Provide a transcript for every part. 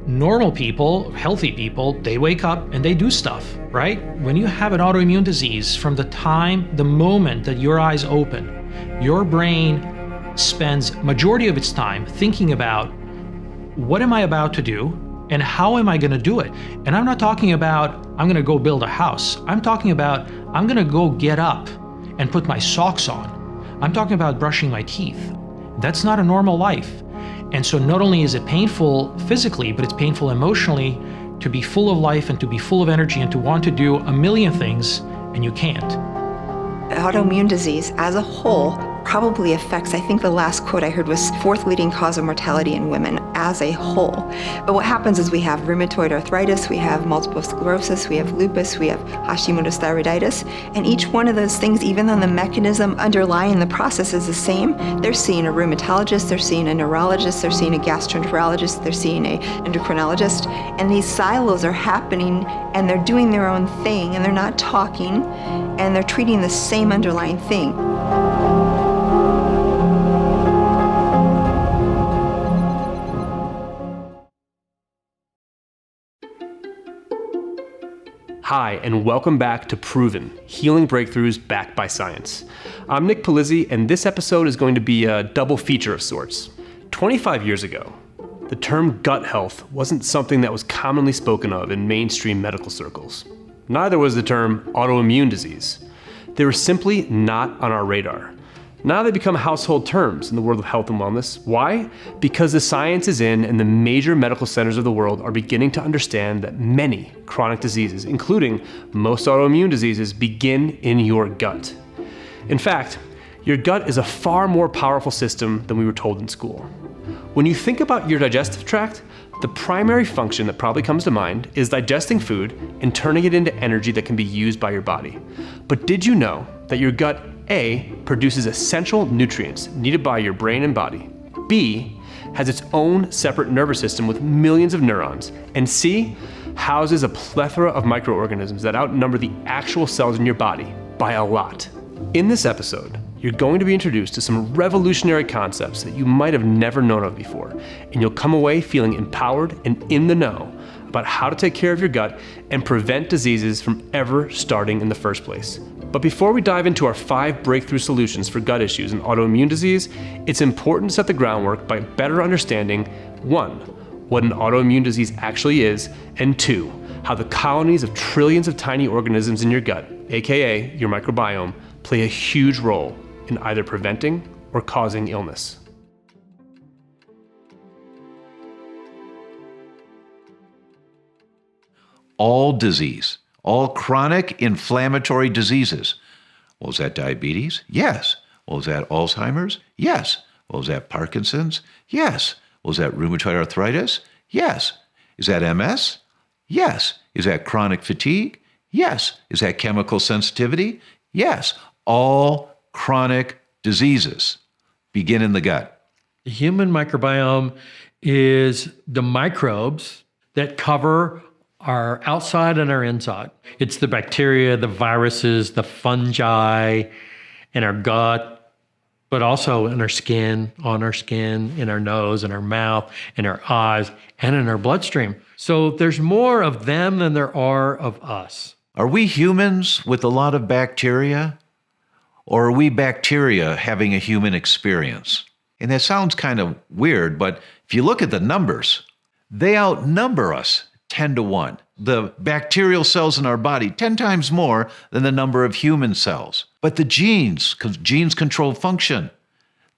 Normal people, healthy people, they wake up and they do stuff, right? When you have an autoimmune disease, from the moment that your eyes open, your brain spends majority of its time thinking about what am I about to do and how am I going to do it? And I'm not talking about I'm going to go build a house. I'm talking about I'm going to go get up and put my socks on. I'm talking about brushing my teeth. That's not a normal life. And so not only is it painful physically, but it's painful emotionally to be full of life and to be full of energy and to want to do a million things, and you can't. Autoimmune disease as a whole probably affects, I think the last quote I heard was fourth leading cause of mortality in women as a whole. But what happens is we have rheumatoid arthritis, we have multiple sclerosis, we have lupus, we have Hashimoto's thyroiditis, and each one of those things, even though the mechanism underlying the process is the same, they're seeing a rheumatologist, they're seeing a neurologist, they're seeing a gastroenterologist, they're seeing an endocrinologist, and these silos are happening and they're doing their own thing and they're not talking and they're treating the same underlying thing. Hi, and welcome back to Proven, Healing Breakthroughs Backed by Science. I'm Nick Palizzi, and this episode is going to be a double feature of sorts. 25 years ago, the term gut health wasn't something that was commonly spoken of in mainstream medical circles. Neither was the term autoimmune disease. They were simply not on our radar. Now they become household terms in the world of health and wellness. Why? Because the science is in and the major medical centers of the world are beginning to understand that many chronic diseases, including most autoimmune diseases, begin in your gut. In fact, your gut is a far more powerful system than we were told in school. When you think about your digestive tract, the primary function that probably comes to mind is digesting food and turning it into energy that can be used by your body. But did you know that your gut A, produces essential nutrients needed by your brain and body, B, has its own separate nervous system with millions of neurons, and C, houses a plethora of microorganisms that outnumber the actual cells in your body by a lot? In this episode, you're going to be introduced to some revolutionary concepts that you might have never known of before, and you'll come away feeling empowered and in the know about how to take care of your gut and prevent diseases from ever starting in the first place. But before we dive into our 5 breakthrough solutions for gut issues and autoimmune disease, it's important to set the groundwork by better understanding 1, what an autoimmune disease actually is, and 2, how the colonies of trillions of tiny organisms in your gut, aka your microbiome, play a huge role in either preventing or causing illness. All disease, all chronic inflammatory diseases. Well, is that diabetes? Yes. Well, is that Alzheimer's? Yes. Well, is that Parkinson's? Yes. Well, is that rheumatoid arthritis? Yes. Is that MS? Yes. Is that chronic fatigue? Yes. Is that chemical sensitivity? Yes. All chronic diseases begin in the gut. The human microbiome is the microbes that cover our outside and our inside. It's the bacteria, the viruses, the fungi in our gut, but also in our skin, on our skin, in our nose, in our mouth, in our eyes, and in our bloodstream. So there's more of them than there are of us. Are we humans with a lot of bacteria? Or are we bacteria having a human experience? And that sounds kind of weird, but if you look at the numbers, they outnumber us 10 to 1. The bacterial cells in our body, 10 times more than the number of human cells. But the genes control function.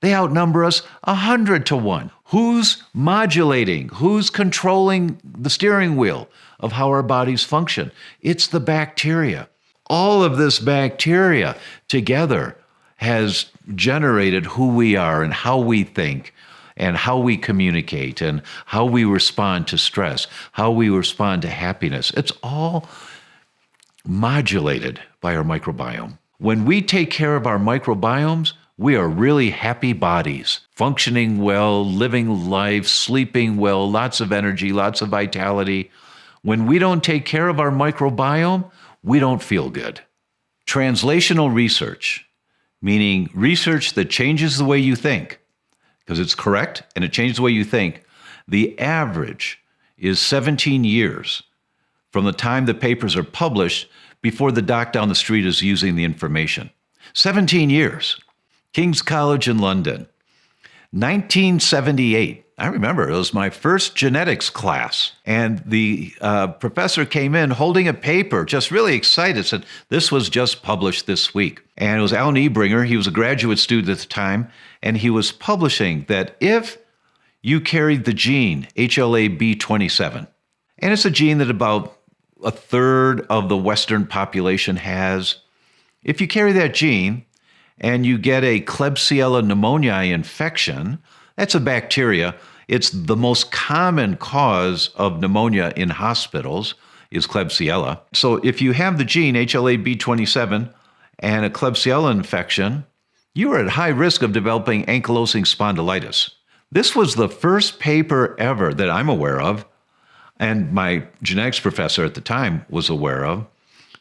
They outnumber us 100 to 1. Who's modulating? Who's controlling the steering wheel of how our bodies function? It's the bacteria. All of this bacteria together has generated who we are and how we think and how we communicate and how we respond to stress, how we respond to happiness. It's all modulated by our microbiome. When we take care of our microbiomes, we are really happy bodies, functioning well, living life, sleeping well, lots of energy, lots of vitality. When we don't take care of our microbiome, we don't feel good. Translational research, meaning research that changes the way you think, because it's correct and it changes the way you think. The average is 17 years from the time the papers are published before the doc down the street is using the information. 17 years. King's College in London. 1978. I remember it was my first genetics class. And the professor came in holding a paper, just really excited, said, this was just published this week. And it was Alan Ebringer. He was a graduate student at the time. And he was publishing that if you carried the gene HLA-B27, and it's a gene that about a third of the Western population has, if you carry that gene and you get a Klebsiella pneumoniae infection, that's a bacteria. It's the most common cause of pneumonia in hospitals is Klebsiella. So if you have the gene HLA-B27 and a Klebsiella infection, you are at high risk of developing ankylosing spondylitis. This was the first paper ever that I'm aware of, and my genetics professor at the time was aware of,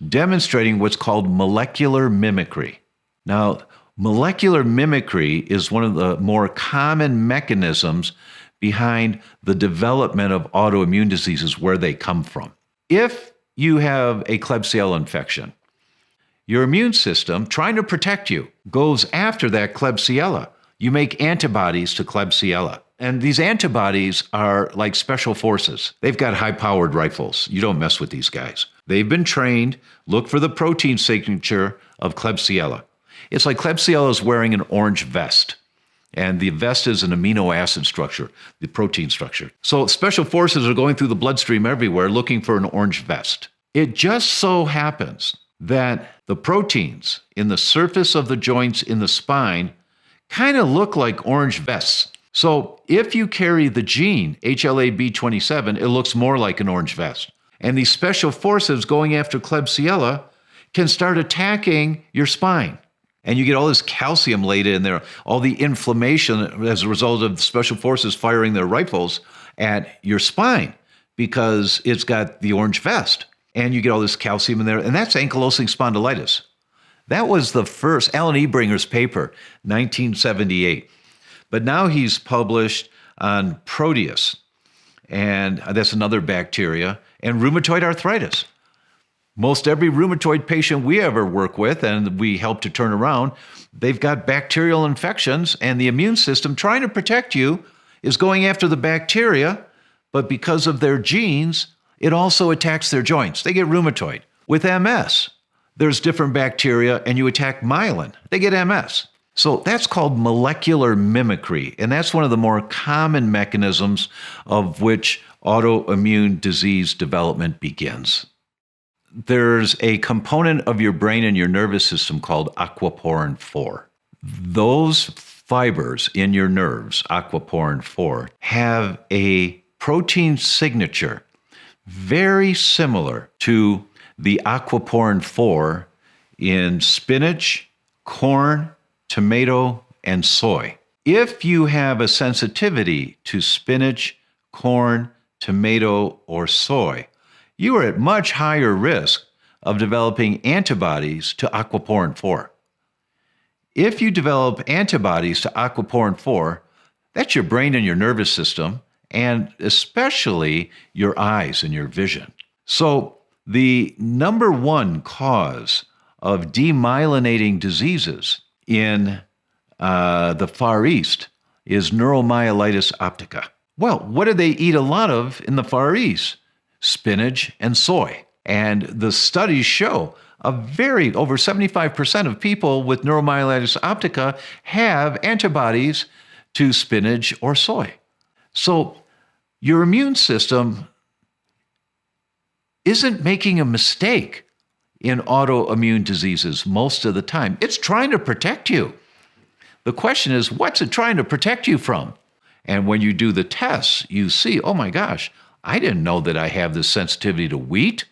demonstrating what's called molecular mimicry. Now, molecular mimicry is one of the more common mechanisms behind the development of autoimmune diseases, where they come from. If you have a Klebsiella infection, your immune system, trying to protect you, goes after that Klebsiella. You make antibodies to Klebsiella. And these antibodies are like special forces. They've got high-powered rifles. You don't mess with these guys. They've been trained. Look for the protein signature of Klebsiella. It's like Klebsiella is wearing an orange vest. And the vest is an amino acid structure, the protein structure. So special forces are going through the bloodstream everywhere looking for an orange vest. It just so happens that the proteins in the surface of the joints in the spine kind of look like orange vests. So if you carry the gene HLA-B27, it looks more like an orange vest. And these special forces going after Klebsiella can start attacking your spine. And you get all this calcium laid in there, all the inflammation as a result of the special forces firing their rifles at your spine because it's got the orange vest. And you get all this calcium in there, and that's ankylosing spondylitis. That was the first, Alan Ebringer's paper, 1978. But now he's published on Proteus, and that's another bacteria, and rheumatoid arthritis. Most every rheumatoid patient we ever work with and we help to turn around, they've got bacterial infections, and the immune system trying to protect you is going after the bacteria, but because of their genes, it also attacks their joints. They get rheumatoid. With MS, there's different bacteria, and you attack myelin. They get MS. So that's called molecular mimicry, and that's one of the more common mechanisms of which autoimmune disease development begins. There's a component of your brain and your nervous system called aquaporin 4. Those fibers in your nerves, aquaporin 4, have a protein signature very similar to the aquaporin 4 in spinach, corn, tomato, and soy. If you have a sensitivity to spinach, corn, tomato, or soy, you are at much higher risk of developing antibodies to aquaporin 4. If you develop antibodies to aquaporin 4, that's your brain and your nervous system, and especially your eyes and your vision. So the number one cause of demyelinating diseases in the Far East is neuromyelitis optica. Well, what do they eat a lot of in the Far East? Spinach and soy. And the studies show over 75% of people with neuromyelitis optica have antibodies to spinach or soy. So your immune system isn't making a mistake in autoimmune diseases most of the time. It's trying to protect you. The question is, what's it trying to protect you from? And when you do the tests, you see, oh my gosh, I didn't know that I have this sensitivity to wheat.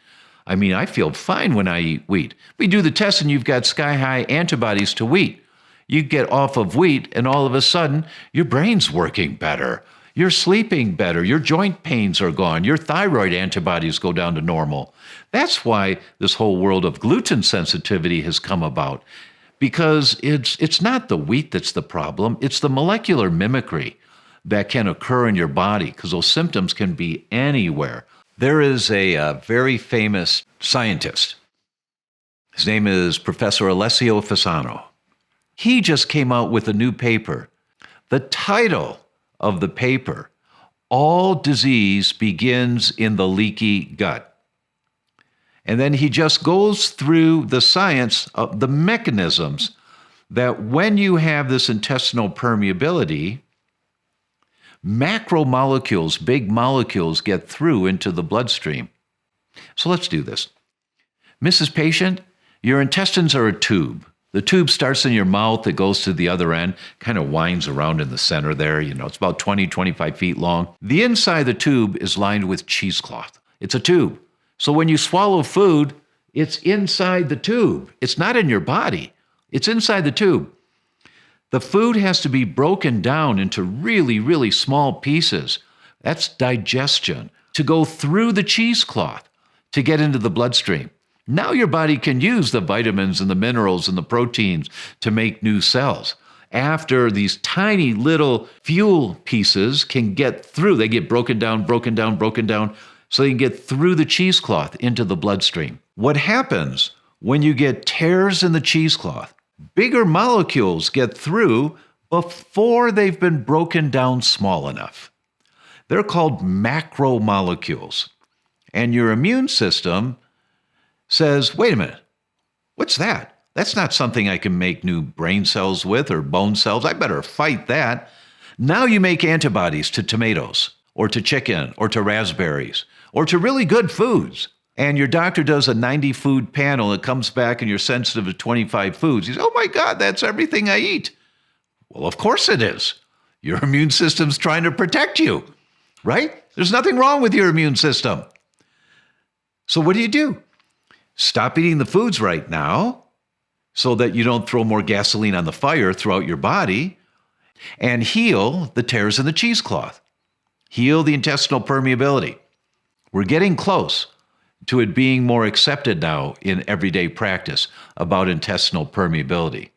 I mean, I feel fine when I eat wheat. We do the test and you've got sky-high antibodies to wheat. You get off of wheat and all of a sudden, your brain's working better. You're sleeping better. Your joint pains are gone. Your thyroid antibodies go down to normal. That's why this whole world of gluten sensitivity has come about, because it's not the wheat that's the problem. It's the molecular mimicry. that can occur in your body, because those symptoms can be anywhere. There is a very famous scientist. His name is Professor Alessio Fasano. He just came out with a new paper. The title of the paper, All Disease Begins in the Leaky Gut. And then he just goes through the science of the mechanisms that when you have this intestinal permeability, macromolecules, big molecules, get through into the bloodstream. So let's do this. Mrs. Patient, your intestines are a tube. The tube starts in your mouth, it goes to the other end, kind of winds around in the center there. It's about 20, 25 feet long. The inside of the tube is lined with cheesecloth. It's a tube. So when you swallow food, it's inside the tube. It's not in your body. It's inside the tube. The food has to be broken down into really, really small pieces. That's digestion, to go through the cheesecloth to get into the bloodstream. Now your body can use the vitamins and the minerals and the proteins to make new cells. After these tiny little fuel pieces can get through, they get broken down, so they can get through the cheesecloth into the bloodstream. What happens when you get tears in the cheesecloth? Bigger molecules get through before they've been broken down small enough. They're called macromolecules. And your immune system says, wait a minute, what's that? That's not something I can make new brain cells with or bone cells. I better fight that. Now you make antibodies to tomatoes or to chicken or to raspberries or to really good foods. And your doctor does a 90 food panel. It comes back and you're sensitive to 25 foods. He says, oh my God, that's everything I eat. Well, of course it is. Your immune system's trying to protect you, right? There's nothing wrong with your immune system. So what do? Stop eating the foods right now so that you don't throw more gasoline on the fire throughout your body, and heal the tears in the cheesecloth. Heal the intestinal permeability. We're getting close to it being more accepted now in everyday practice about intestinal permeability.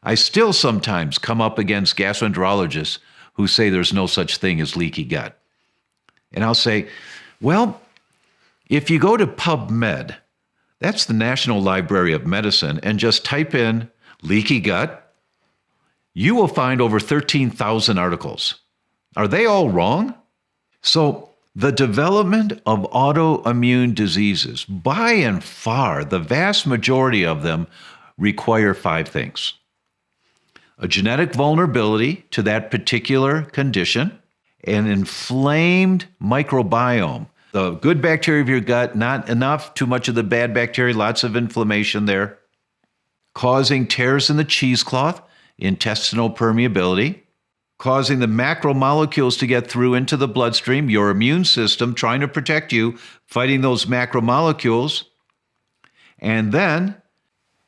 I still sometimes come up against gastroenterologists who say there's no such thing as leaky gut. And I'll say, well, if you go to PubMed, that's the National Library of Medicine, and just type in leaky gut, you will find over 13,000 articles. Are they all wrong? So the development of autoimmune diseases, by and far, the vast majority of them require 5 things. A genetic vulnerability to that particular condition, an inflamed microbiome, the good bacteria of your gut, not enough, too much of the bad bacteria, lots of inflammation there, causing tears in the cheesecloth, intestinal permeability, causing the macromolecules to get through into the bloodstream, your immune system trying to protect you, fighting those macromolecules, and then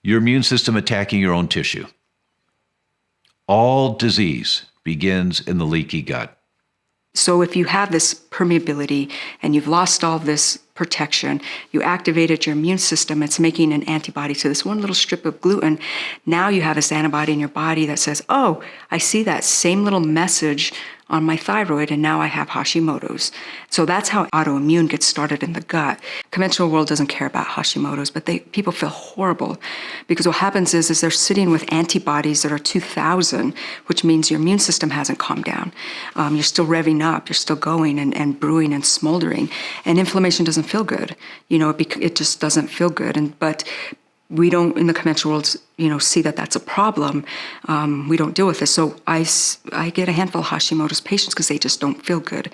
your immune system attacking your own tissue. All disease begins in the leaky gut. So if you have this permeability and you've lost all this protection, you activated your immune system, it's making an antibody to this one little strip of gluten. Now you have this antibody in your body that says, oh, I see that same little message on my thyroid, and now I have Hashimoto's. So that's how autoimmune gets started in the gut. Conventional world doesn't care about Hashimoto's, but people feel horrible because what happens is they're sitting with antibodies that are 2,000, which means your immune system hasn't calmed down. You're still revving up, you're still going and brewing and smoldering, and inflammation doesn't feel good. It just doesn't feel good. But we don't, in the conventional world, see that that's a problem. We don't deal with this. So I get a handful of Hashimoto's patients because they just don't feel good.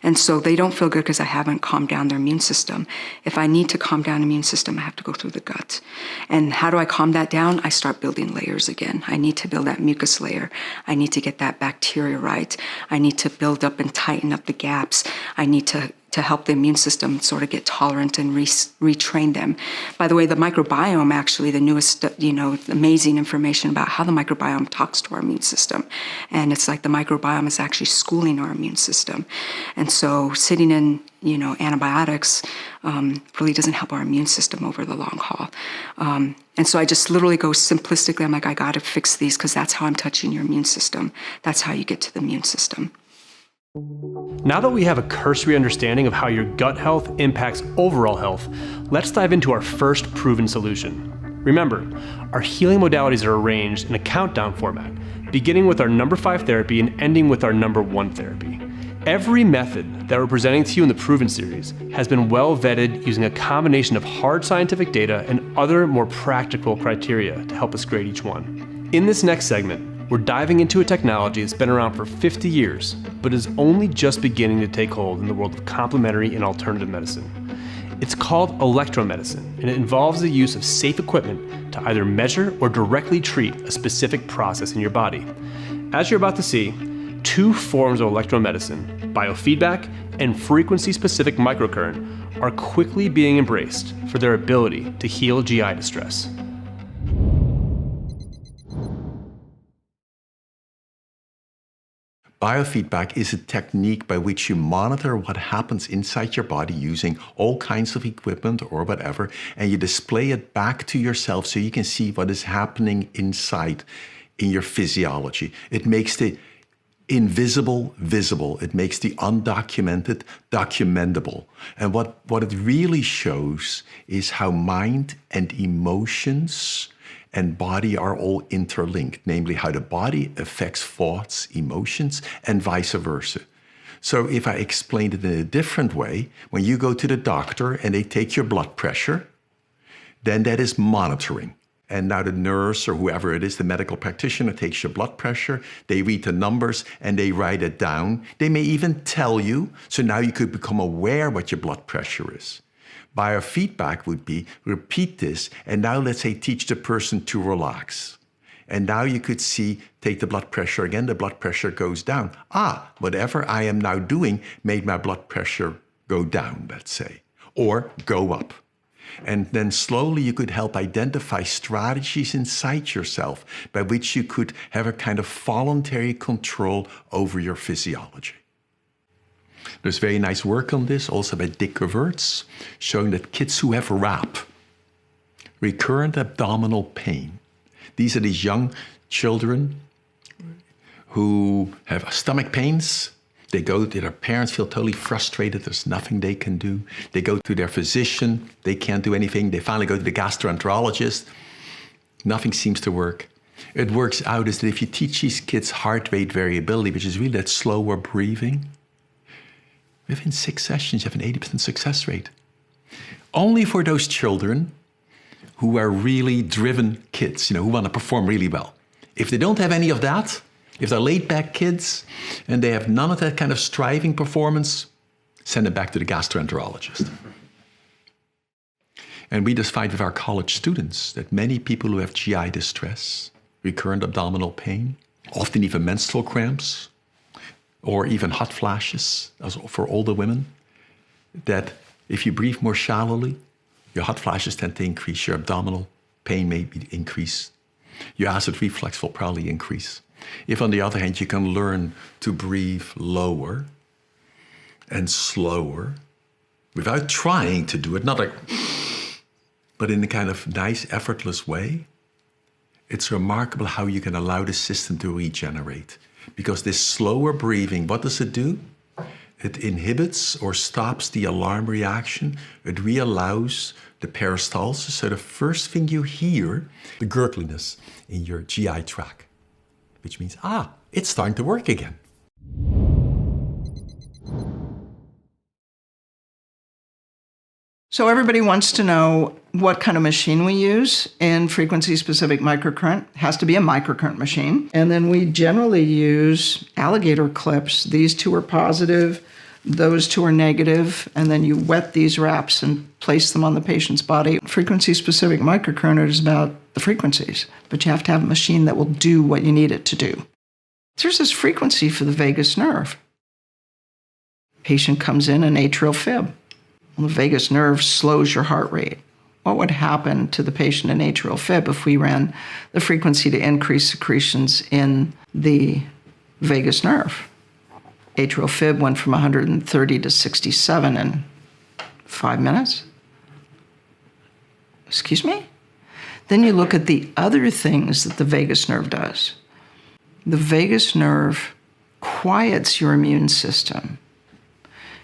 And so they don't feel good because I haven't calmed down their immune system. If I need to calm down the immune system, I have to go through the gut. And how do I calm that down? I start building layers again. I need to build that mucus layer. I need to get that bacteria right. I need to build up and tighten up the gaps. I need to help the immune system sort of get tolerant and retrain them. By the way, the microbiome, actually, the newest, amazing information about how the microbiome talks to our immune system. And it's like the microbiome is actually schooling our immune system. And so sitting in, antibiotics really doesn't help our immune system over the long haul. And so I just literally go simplistically, I'm like, I got to fix these because that's how I'm touching your immune system. That's how you get to the immune system. Now that we have a cursory understanding of how your gut health impacts overall health, let's dive into our first proven solution. Remember, our healing modalities are arranged in a countdown format, beginning with our number 5 therapy and ending with our number 1 therapy. Every method that we're presenting to you in the Proven series has been well vetted using a combination of hard scientific data and other more practical criteria to help us grade each one. In this next segment, we're diving into a technology that's been around for 50 years, but is only just beginning to take hold in the world of complementary and alternative medicine. It's called electromedicine, and it involves the use of safe equipment to either measure or directly treat a specific process in your body. As you're about to see, 2 forms of electromedicine, biofeedback and frequency-specific microcurrent, are quickly being embraced for their ability to heal GI distress. Biofeedback is a technique by which you monitor what happens inside your body using all kinds of equipment or whatever, and you display it back to yourself so you can see what is happening inside in your physiology. It makes the invisible visible. It makes the undocumented documentable. And what it really shows is how mind and emotions and body are all interlinked, namely how the body affects thoughts, emotions, and vice versa. So if I explain it in a different way, when you go to the doctor and they take your blood pressure, then that is monitoring. And now the nurse or whoever it is, the medical practitioner, takes your blood pressure, they read the numbers and they write it down. They may even tell you, so now you could become aware what your blood pressure is. Biofeedback would be, repeat this, and now let's say teach the person to relax. And now you could see, take the blood pressure again, the blood pressure goes down. Whatever I am now doing made my blood pressure go down, let's say, or go up. And then slowly you could help identify strategies inside yourself by which you could have a kind of voluntary control over your physiology. There's very nice work on this, also by Dick Gewertz, showing that kids who have RAP, recurrent abdominal pain, these are these young children who have stomach pains. They go to their parents, feel totally frustrated. There's nothing they can do. They go to their physician. They can't do anything. They finally go to the gastroenterologist. Nothing seems to work. It works out is that if you teach these kids heart rate variability, which is really that slower breathing, within 6 sessions, you have an 80% success rate. Only for those children who are really driven kids, who want to perform really well. If they don't have any of that, if they're laid-back kids and they have none of that kind of striving performance, send them back to the gastroenterologist. And we just find with our college students that many people who have GI distress, recurrent abdominal pain, often even menstrual cramps, or even hot flashes, as for older women, that if you breathe more shallowly, your hot flashes tend to increase, your abdominal pain may increase, your acid reflux will probably increase. If, on the other hand, you can learn to breathe lower and slower without trying to do it, not like, but in a kind of nice, effortless way, it's remarkable how you can allow the system to regenerate. Because this slower breathing, what does it do? It inhibits or stops the alarm reaction. It reallows the peristalsis. So the first thing you hear, the gurgliness in your GI tract, which means, it's starting to work again. So everybody wants to know what kind of machine we use in frequency-specific microcurrent. It has to be a microcurrent machine. And then we generally use alligator clips. These 2 are positive, those 2 are negative, and then you wet these wraps and place them on the patient's body. Frequency-specific microcurrent is about the frequencies, but you have to have a machine that will do what you need it to do. There's this frequency for the vagus nerve. Patient comes in an atrial fib. Well, the vagus nerve slows your heart rate. What would happen to the patient in atrial fib if we ran the frequency to increase secretions in the vagus nerve? Atrial fib went from 130 to 67 in 5 minutes. Excuse me? Then you look at the other things that the vagus nerve does. The vagus nerve quiets your immune system.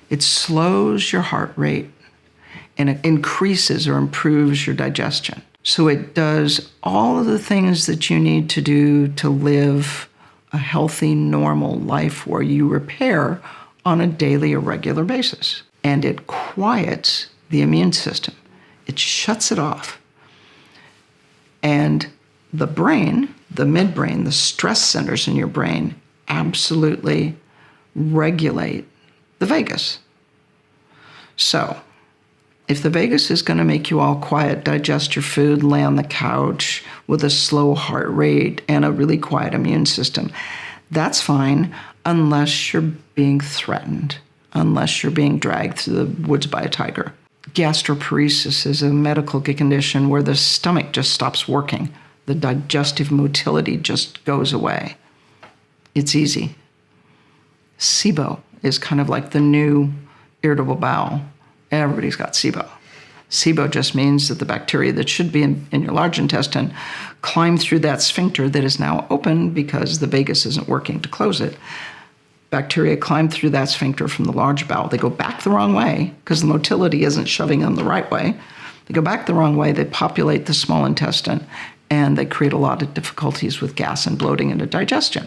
It slows your heart rate, and it increases or improves your digestion. So it does all of the things that you need to do to live a healthy, normal life where you repair on a daily or regular basis. And it quiets the immune system. It shuts it off. And the brain, the midbrain, the stress centers in your brain absolutely regulate the vagus. So, if the vagus is going to make you all quiet, digest your food, lay on the couch with a slow heart rate and a really quiet immune system, that's fine unless you're being threatened, unless you're being dragged through the woods by a tiger. Gastroparesis is a medical condition where the stomach just stops working. The digestive motility just goes away. It's easy. SIBO is kind of like the new irritable bowel. Everybody's got SIBO. SIBO just means that the bacteria that should be in your large intestine climb through that sphincter that is now open because the vagus isn't working to close it. Bacteria climb through that sphincter from the large bowel. They go back the wrong way because the motility isn't shoving them the right way. They go back the wrong way. They populate the small intestine, and they create a lot of difficulties with gas and bloating and digestion.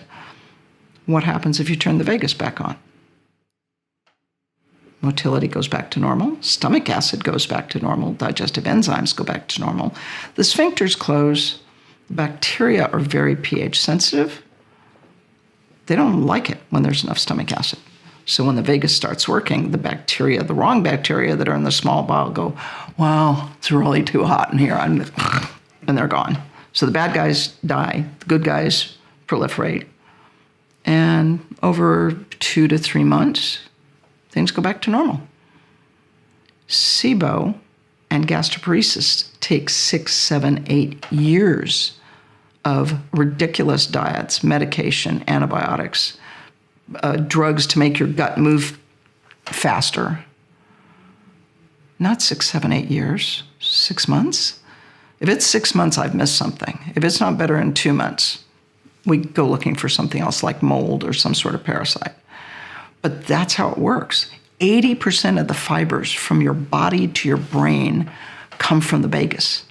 What happens if you turn the vagus back on? Motility goes back to normal. Stomach acid goes back to normal. Digestive enzymes go back to normal. The sphincters close. The bacteria are very pH sensitive. They don't like it when there's enough stomach acid. So when the vagus starts working, the bacteria, the wrong bacteria that are in the small bowel go, well, it's really too hot in here, and they're gone. So the bad guys die, the good guys proliferate. And over 2 to 3 months, things go back to normal. SIBO and gastroparesis take 6, 7, 8 years of ridiculous diets, medication, antibiotics, drugs to make your gut move faster. Not 6, 7, 8 years, 6 months. If it's 6 months, I've missed something. If it's not better in 2 months, we go looking for something else like mold or some sort of parasite. But that's how it works. 80% of the fibers from your body to your brain come from the vagus.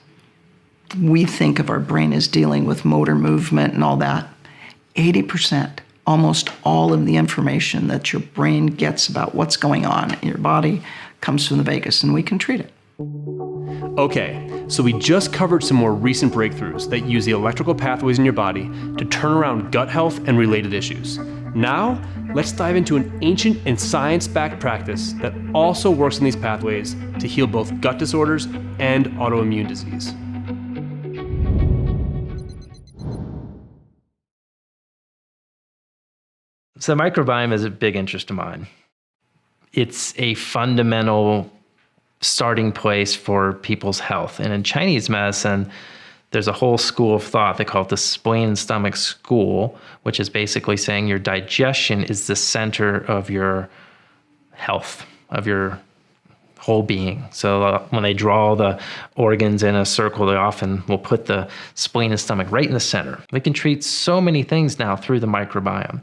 We think of our brain as dealing with motor movement and all that. 80%, almost all of the information that your brain gets about what's going on in your body comes from the vagus, and we can treat it. Okay, so we just covered some more recent breakthroughs that use the electrical pathways in your body to turn around gut health and related issues. Now, let's dive into an ancient and science-backed practice that also works in these pathways to heal both gut disorders and autoimmune disease. So the microbiome is a big interest of mine. It's a fundamental starting place for people's health. And in Chinese medicine, there's a whole school of thought. They call it the spleen and stomach school, which is basically saying your digestion is the center of your health, of your whole being. So when they draw the organs in a circle, they often will put the spleen and stomach right in the center. We can treat so many things now through the microbiome.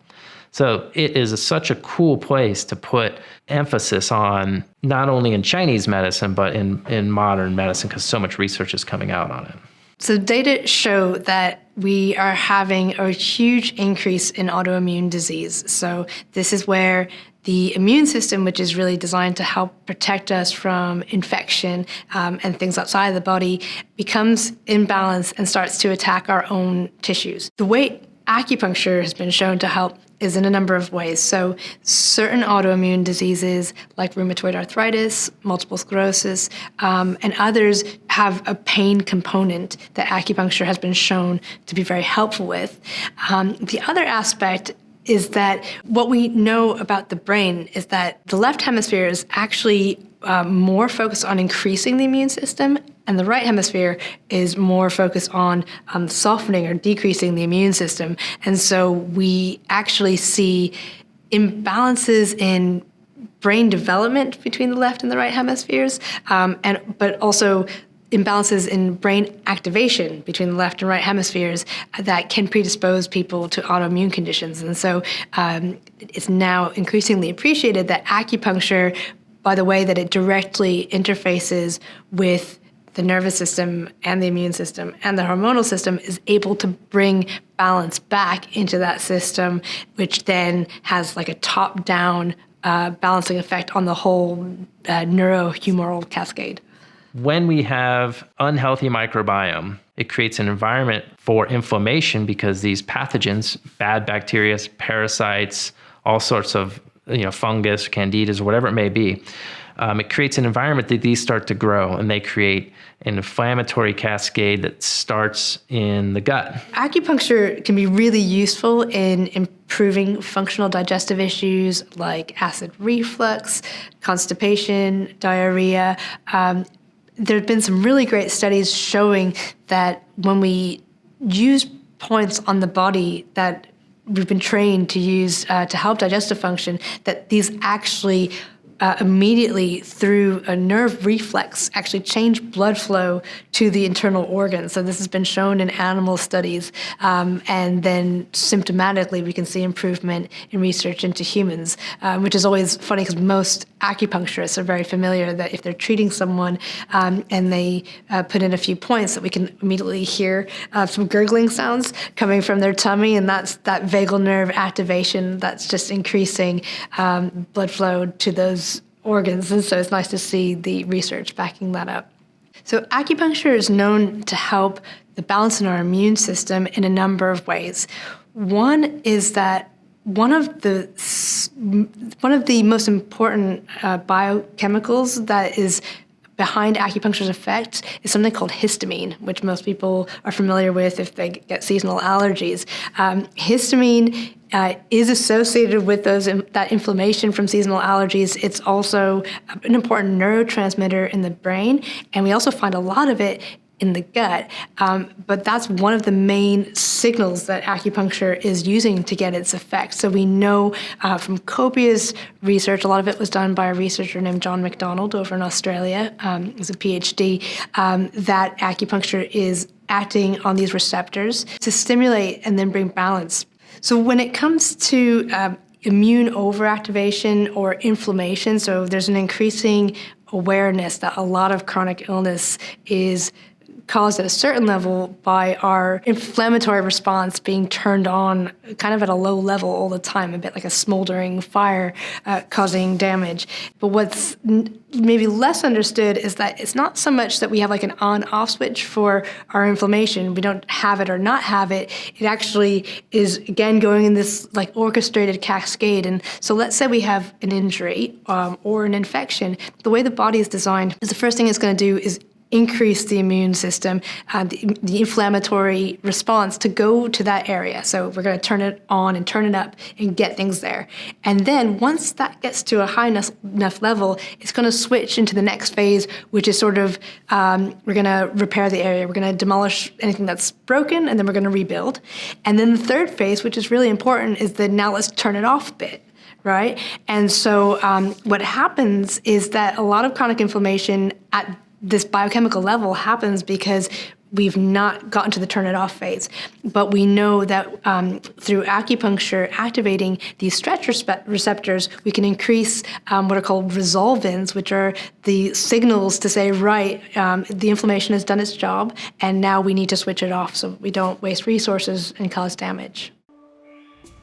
So it is such a cool place to put emphasis on, not only in Chinese medicine, but in modern medicine, because so much research is coming out on it. So data show that we are having a huge increase in autoimmune disease. So this is where the immune system, which is really designed to help protect us from infection and things outside of the body, becomes imbalanced and starts to attack our own tissues. The way acupuncture has been shown to help is in a number of ways. So certain autoimmune diseases like rheumatoid arthritis, multiple sclerosis, and others have a pain component that acupuncture has been shown to be very helpful with. The other aspect is that what we know about the brain is that the left hemisphere is actually more focused on increasing the immune system, and the right hemisphere is more focused on softening or decreasing the immune system. And so we actually see imbalances in brain development between the left and the right hemispheres, but also imbalances in brain activation between the left and right hemispheres that can predispose people to autoimmune conditions. And so it's now increasingly appreciated that acupuncture, by the way that it directly interfaces with the nervous system and the immune system and the hormonal system, is able to bring balance back into that system, which then has like a top-down balancing effect on the whole neurohumoral cascade. When we have unhealthy microbiome, it creates an environment for inflammation because these pathogens, bad bacteria, parasites, all sorts of fungus, candidas, or whatever it may be, it creates an environment that these start to grow, and they create an inflammatory cascade that starts in the gut. Acupuncture can be really useful in improving functional digestive issues like acid reflux, constipation, diarrhea. There have been some really great studies showing that when we use points on the body that we've been trained to use to help digestive function, that these actually immediately through a nerve reflex actually change blood flow to the internal organs. So this has been shown in animal studies, and then symptomatically we can see improvement in research into humans, which is always funny because most acupuncturists are very familiar that if they're treating someone and they put in a few points, that we can immediately hear some gurgling sounds coming from their tummy, and that's that vagal nerve activation that's just increasing blood flow to those organs. And so it's nice to see the research backing that up. So acupuncture is known to help the balance in our immune system in a number of ways. One is that one of the most important biochemicals that is behind acupuncture's effect is something called histamine, which most people are familiar with if they get seasonal allergies. Histamine is associated with that inflammation from seasonal allergies. It's also an important neurotransmitter in the brain, and we also find a lot of it in the gut. But that's one of the main signals that acupuncture is using to get its effect. So we know from copious research, a lot of it was done by a researcher named John MacDonald over in Australia, he's a PhD, that acupuncture is acting on these receptors to stimulate and then bring balance. So when it comes to immune overactivation or inflammation, so there's an increasing awareness that a lot of chronic illness is caused at a certain level by our inflammatory response being turned on kind of at a low level all the time, a bit like a smoldering fire causing damage. But what's maybe less understood is that it's not so much that we have like an on-off switch for our inflammation. We don't have it or not have it. It actually is, again, going in this like orchestrated cascade. And so let's say we have an injury or an infection. The way the body is designed is the first thing it's going to do is increase the immune system, the inflammatory response to go to that area. So we're going to turn it on and turn it up and get things there. And then once that gets to a high enough level, it's going to switch into the next phase, which is sort of, we're going to repair the area. We're going to demolish anything that's broken, and then we're going to rebuild. And then the third phase, which is really important, is the now let's turn it off bit. Right? And so what happens is that a lot of chronic inflammation at this biochemical level happens because we've not gotten to the turn it off phase. But we know that through acupuncture activating these stretch receptors, we can increase what are called resolvins, which are the signals to say, right, the inflammation has done its job, and now we need to switch it off so we don't waste resources and cause damage.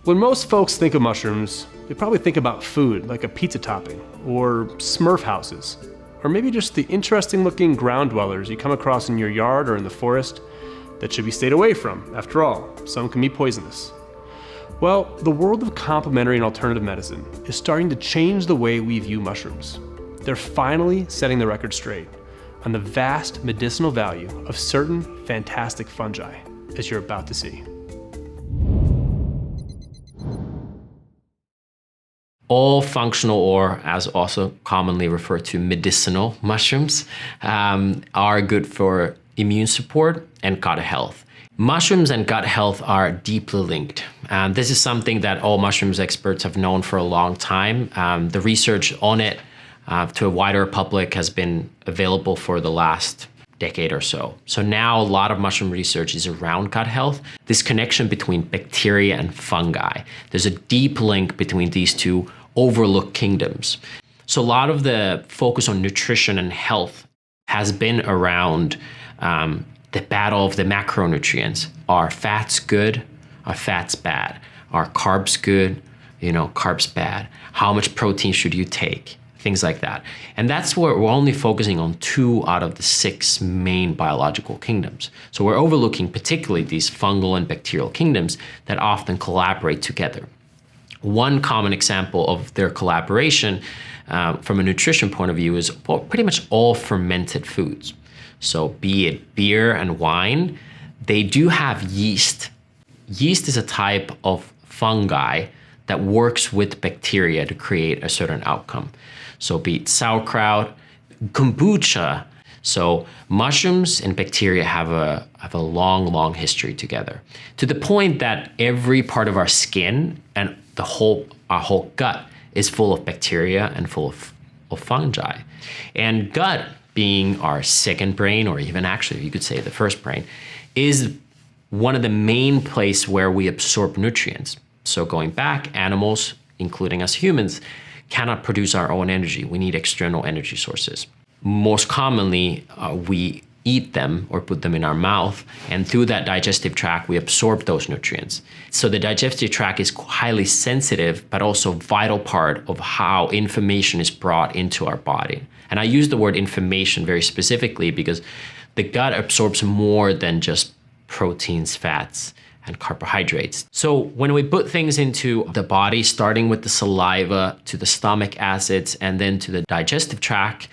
When most folks think of mushrooms, they probably think about food, like a pizza topping, or Smurf houses, or maybe just the interesting looking ground dwellers you come across in your yard or in the forest that should be stayed away from. After all, some can be poisonous. Well, the world of complementary and alternative medicine is starting to change the way we view mushrooms. They're finally setting the record straight on the vast medicinal value of certain fantastic fungi, as you're about to see. All functional, or as also commonly referred to, medicinal mushrooms are good for immune support and gut health. Mushrooms and gut health are deeply linked. This is something that all mushrooms experts have known for a long time. The research on it to a wider public has been available for the last decade or so. So now a lot of mushroom research is around gut health, this connection between bacteria and fungi. There's a deep link between these two overlooked kingdoms. So a lot of the focus on nutrition and health has been around the battle of the macronutrients. Are fats good? Are fats bad? Are carbs good? Carbs bad. How much protein should you take? Things like that. And that's where we're only focusing on 2 out of the 6 main biological kingdoms. So we're overlooking particularly these fungal and bacterial kingdoms that often collaborate together. One common example of their collaboration from a nutrition point of view is pretty much all fermented foods. So be it beer and wine, they do have yeast. Yeast is a type of fungi that works with bacteria to create a certain outcome. So be it sauerkraut, kombucha. So mushrooms and bacteria have a long, long history together, to the point that every part of our skin and our whole gut is full of bacteria and full of fungi. And gut, being our second brain, or even actually you could say the first brain, is one of the main places where we absorb nutrients. So going back, animals, including us humans, cannot produce our own energy. We need external energy sources. Most commonly, we eat them or put them in our mouth, and through that digestive tract, we absorb those nutrients. So the digestive tract is highly sensitive, but also a vital part of how information is brought into our body. And I use the word information very specifically because the gut absorbs more than just proteins, fats, and carbohydrates. So when we put things into the body, starting with the saliva to the stomach acids and then to the digestive tract,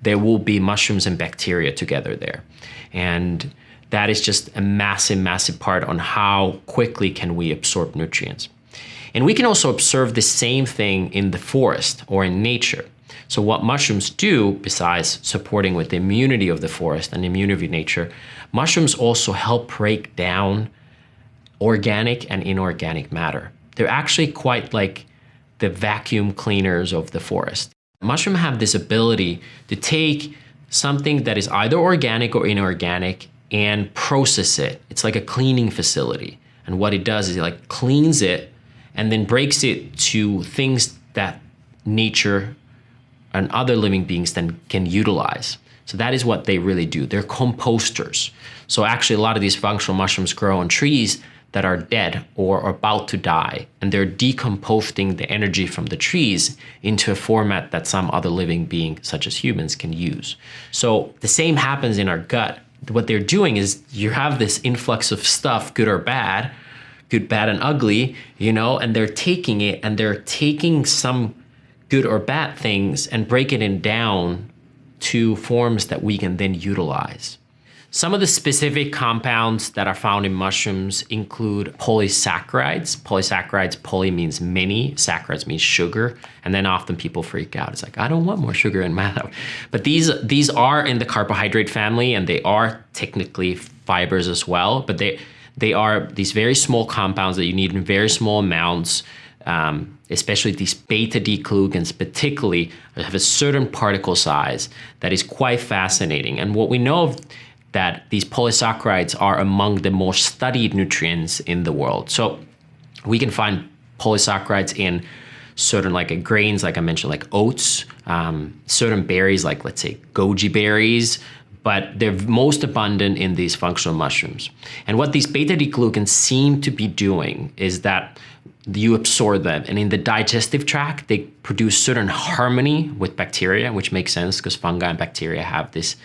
there will be mushrooms and bacteria together there. And that is just a massive, massive part on how quickly can we absorb nutrients. And we can also observe the same thing in the forest or in nature. So what mushrooms do, besides supporting with the immunity of the forest and immunity of nature, mushrooms also help break down organic and inorganic matter. They're actually quite like the vacuum cleaners of the forest. Mushrooms have this ability to take something that is either organic or inorganic and process it. It's like a cleaning facility. And what it does is it like cleans it and then breaks it to things that nature and other living beings then can utilize. So that is what they really do. They're composters. So actually a lot of these functional mushrooms grow on trees that are dead or about to die, and they're decomposing the energy from the trees into a format that some other living being, such as humans, can use. So the same happens in our gut. What they're doing is you have this influx of stuff, good or bad, good, bad, and ugly, and they're taking it and they're taking some good or bad things and breaking it down to forms that we can then utilize. Some of the specific compounds that are found in mushrooms include polysaccharides. Polysaccharides, poly means many, saccharides means sugar, and then often people freak out. It's like, I don't want more sugar in my life. But these are in the carbohydrate family, and they are technically fibers as well, but they are these very small compounds that you need in very small amounts, especially these beta-glucans particularly have a certain particle size that is quite fascinating. And what we know that these polysaccharides are among the most studied nutrients in the world. So we can find polysaccharides in certain grains, like I mentioned, like oats, certain berries, like let's say goji berries, but they're most abundant in these functional mushrooms. And what these beta-glucans seem to be doing is that you absorb them, and in the digestive tract, they produce certain harmony with bacteria, which makes sense because fungi and bacteria have this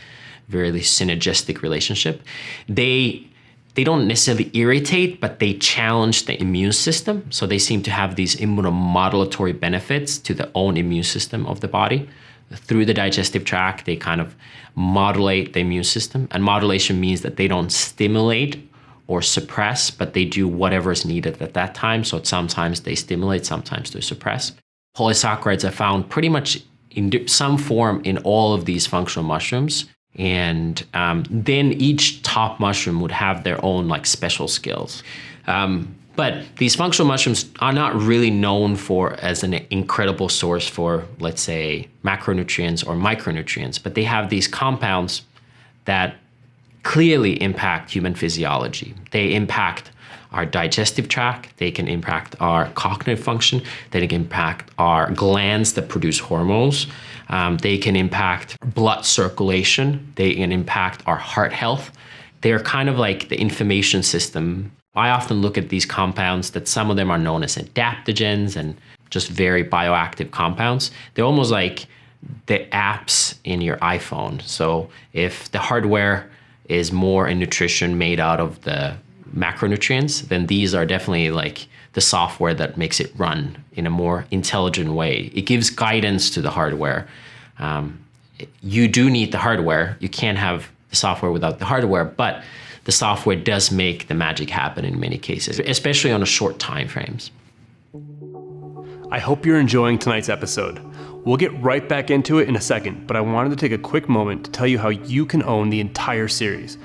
very synergistic relationship. They don't necessarily irritate, but they challenge the immune system. So they seem to have these immunomodulatory benefits to the own immune system of the body. Through the digestive tract, they kind of modulate the immune system. And modulation means that they don't stimulate or suppress, but they do whatever is needed at that time. So sometimes they stimulate, sometimes they suppress. Polysaccharides are found pretty much in some form in all of these functional mushrooms. And then each top mushroom would have their own special skills. But these functional mushrooms are not really known as an incredible source for, let's say, macronutrients or micronutrients, but they have these compounds that clearly impact human physiology. They impact our digestive tract, they can impact our cognitive function, they can impact our glands that produce hormones, they can impact blood circulation, they can impact our heart health. They're kind of like the information system. I often look at these compounds that some of them are known as adaptogens and just very bioactive compounds. They're almost like the apps in your iPhone. So if the hardware is more in nutrition made out of the macronutrients, then these are definitely like the software that makes it run in a more intelligent way. It gives guidance to the hardware. You do need the hardware. You can't have the software without the hardware, but the software does make the magic happen in many cases, especially on a short time frames. I hope you're enjoying tonight's episode. We'll get right back into it in a second, but I wanted to take a quick moment to tell you how you can own the entire series.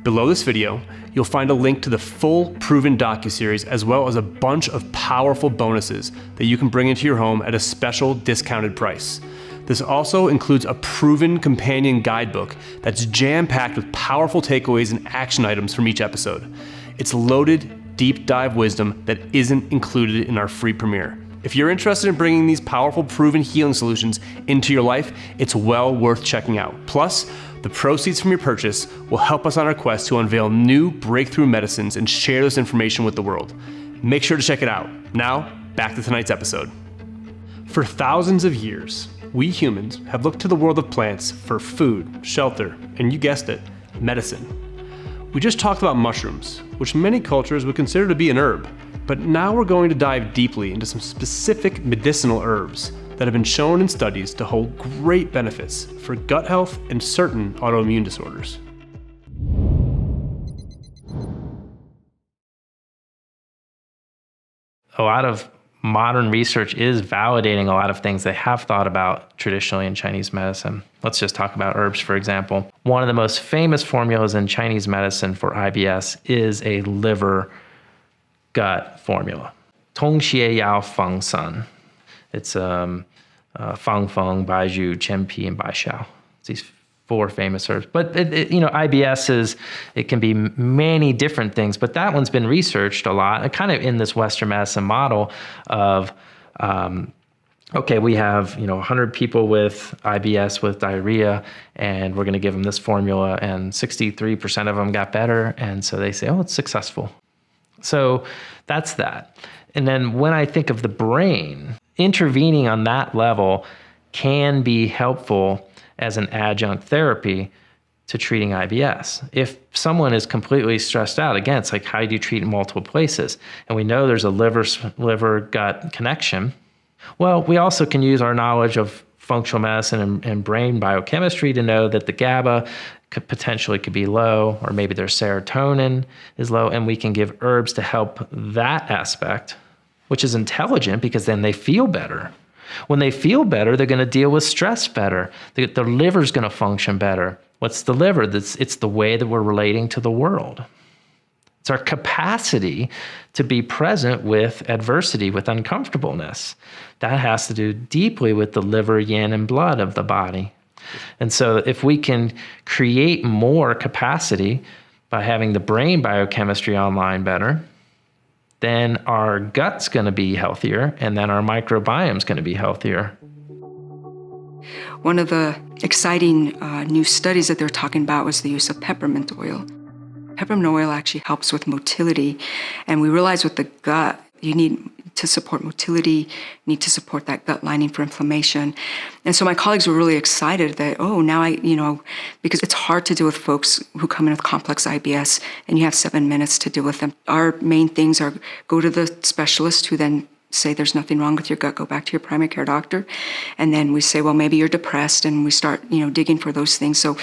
Below this video, you'll find a link to the full Proven docuseries, as well as a bunch of powerful bonuses that you can bring into your home at a special discounted price. This also includes a Proven companion guidebook that's jam-packed with powerful takeaways and action items from each episode. It's loaded, deep dive wisdom that isn't included in our free premiere. If you're interested in bringing these powerful Proven healing solutions into your life, it's well worth checking out. Plus, the proceeds from your purchase will help us on our quest to unveil new breakthrough medicines and share this information with the world. Make sure to check it out. Now, back to tonight's episode. For thousands of years, we humans have looked to the world of plants for food, shelter, and you guessed it, medicine. We just talked about mushrooms, which many cultures would consider to be an herb, but now we're going to dive deeply into some specific medicinal herbs that have been shown in studies to hold great benefits for gut health and certain autoimmune disorders. A lot of modern research is validating a lot of things they have thought about traditionally in Chinese medicine. Let's just talk about herbs, for example. One of the most famous formulas in Chinese medicine for IBS is a liver gut formula. Tong Xie Yao Feng San. It's Fang Feng, Baizhu, Qianpi, and Baixao. It's these four famous herbs. But IBS it can be many different things, but that one's been researched a lot, kind of in this Western medicine model of, we have 100 people with IBS with diarrhea, and we're going to give them this formula, and 63% of them got better, and so they say, oh, it's successful. So that's that. And then when I think of the brain, intervening on that level can be helpful as an adjunct therapy to treating IBS. If someone is completely stressed out, again, it's like, how do you treat in multiple places? And we know there's a liver-gut connection. Well, we also can use our knowledge of functional medicine and brain biochemistry to know that the GABA could be low, or maybe their serotonin is low, and we can give herbs to help that aspect, which is intelligent because then they feel better. When they feel better, they're going to deal with stress better. Their liver's going to function better. What's the liver? It's the way that we're relating to the world. It's our capacity to be present with adversity, with uncomfortableness. That has to do deeply with the liver, yin, and blood of the body. And so if we can create more capacity by having the brain biochemistry online better, then our gut's going to be healthier, and then our microbiome's going to be healthier. One of the exciting new studies that they're talking about was the use of peppermint oil. Peppermint oil actually helps with motility, and we realize with the gut, you need to support motility, you need to support that gut lining for inflammation. And so my colleagues were really excited that, now because it's hard to deal with folks who come in with complex IBS and you have 7 minutes to deal with them. Our main things are go to the specialist who then say there's nothing wrong with your gut, go back to your primary care doctor. And then we say, well, maybe you're depressed, and we start, digging for those things. So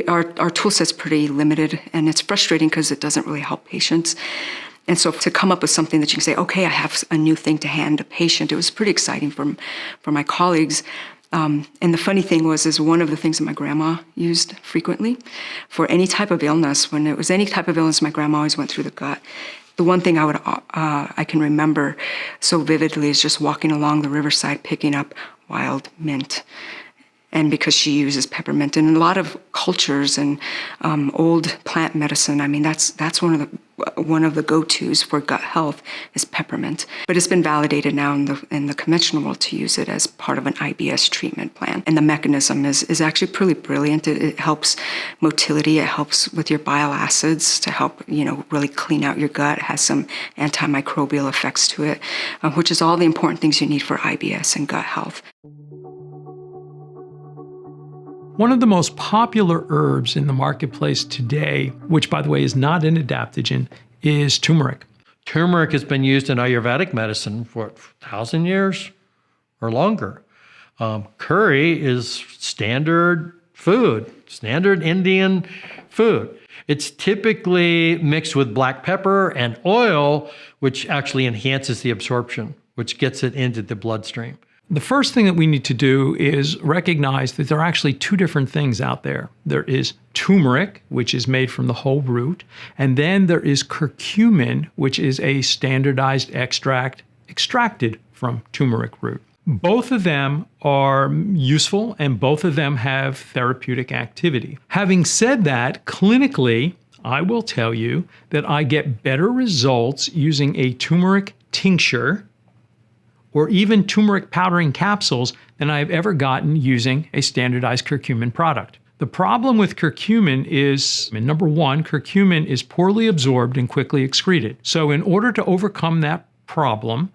our tool set's pretty limited, and it's frustrating because it doesn't really help patients. And so to come up with something that you can say, okay, I have a new thing to hand a patient, it was pretty exciting for my colleagues. And the funny thing is one of the things that my grandma used frequently for any type of illness. When it was any type of illness, my grandma always went through the gut. The one thing I can remember so vividly is just walking along the riverside, picking up wild mint. And because she uses peppermint, and a lot of cultures and old plant medicine, I mean, that's one of the go-tos for gut health is peppermint. But it's been validated now in the conventional world to use it as part of an IBS treatment plan. And the mechanism is actually pretty brilliant. It helps motility. It helps with your bile acids to help really clean out your gut. It has some antimicrobial effects to it, which is all the important things you need for IBS and gut health. One of the most popular herbs in the marketplace today, which by the way is not an adaptogen, is turmeric. Turmeric has been used in Ayurvedic medicine for 1,000 years or longer. Curry is standard food, standard Indian food. It's typically mixed with black pepper and oil, which actually enhances the absorption, which gets it into the bloodstream. The first thing that we need to do is recognize that there are actually two different things out there. There is turmeric, which is made from the whole root, and then there is curcumin, which is a standardized extract extracted from turmeric root. Both of them are useful and both of them have therapeutic activity. Having said that, clinically, I will tell you that I get better results using a turmeric tincture or even turmeric powdering capsules than I've ever gotten using a standardized curcumin product. The problem with curcumin is, number one, curcumin is poorly absorbed and quickly excreted. So in order to overcome that problem,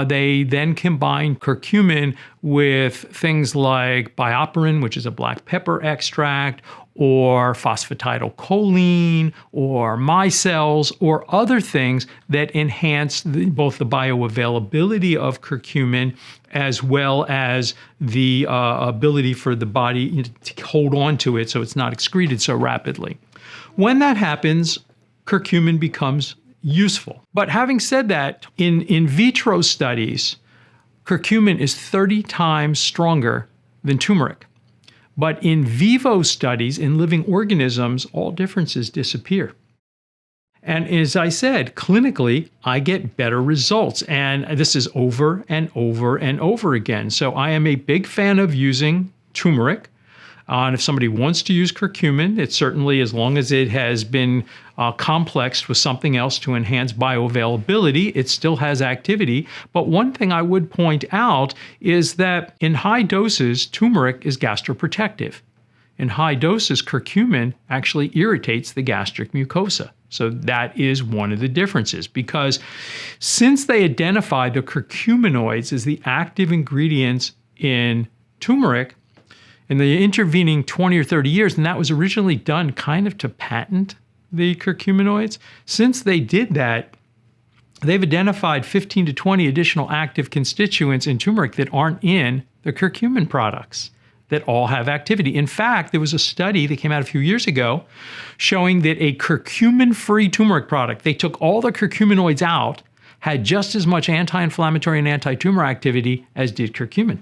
they then combine curcumin with things like bioperin, which is a black pepper extract, or phosphatidylcholine, or micelles, or other things that enhance both the bioavailability of curcumin as well as the ability for the body to hold on to it so it's not excreted so rapidly. When that happens, curcumin becomes useful. But having said that, in vitro studies, curcumin is 30 times stronger than turmeric. But in vivo studies, in living organisms, all differences disappear. And as I said, clinically, I get better results. And this is over and over and over again. So I am a big fan of using turmeric. And if somebody wants to use curcumin, it certainly, as long as it has been complexed with something else to enhance bioavailability, it still has activity. But one thing I would point out is that in high doses, turmeric is gastroprotective. In high doses, curcumin actually irritates the gastric mucosa. So that is one of the differences, because since they identified the curcuminoids as the active ingredients in turmeric, in the intervening 20 or 30 years, and that was originally done kind of to patent the curcuminoids, since they did that, they've identified 15 to 20 additional active constituents in turmeric that aren't in the curcumin products that all have activity. In fact, there was a study that came out a few years ago showing that a curcumin-free turmeric product, they took all the curcuminoids out, had just as much anti-inflammatory and anti-tumor activity as did curcumin.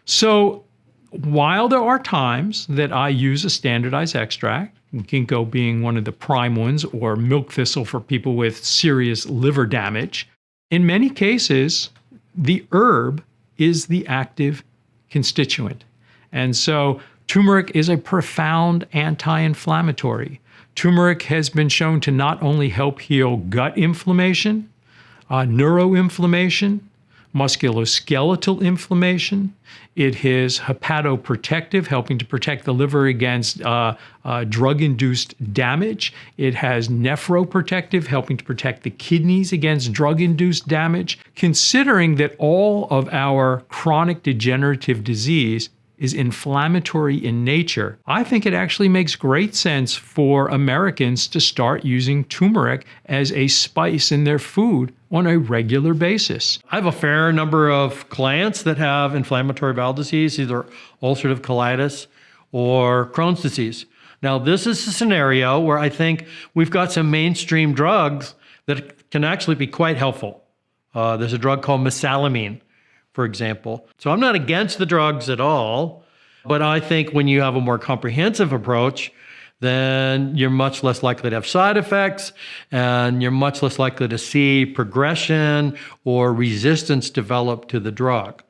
So while there are times that I use a standardized extract, ginkgo being one of the prime ones, or milk thistle for people with serious liver damage, in many cases, the herb is the active constituent. And so turmeric is a profound anti-inflammatory. Turmeric has been shown to not only help heal gut inflammation, neuroinflammation, musculoskeletal inflammation. It is hepatoprotective, helping to protect the liver against drug-induced damage. It has nephroprotective, helping to protect the kidneys against drug-induced damage. Considering that all of our chronic degenerative disease is inflammatory in nature, I think it actually makes great sense for Americans to start using turmeric as a spice in their food on a regular basis. I have a fair number of clients that have inflammatory bowel disease, either ulcerative colitis or Crohn's disease. Now, this is a scenario where I think we've got some mainstream drugs that can actually be quite helpful. There's a drug called mesalamine, for example. So I'm not against the drugs at all, but I think when you have a more comprehensive approach, then you're much less likely to have side effects, and you're much less likely to see progression or resistance develop to the drug.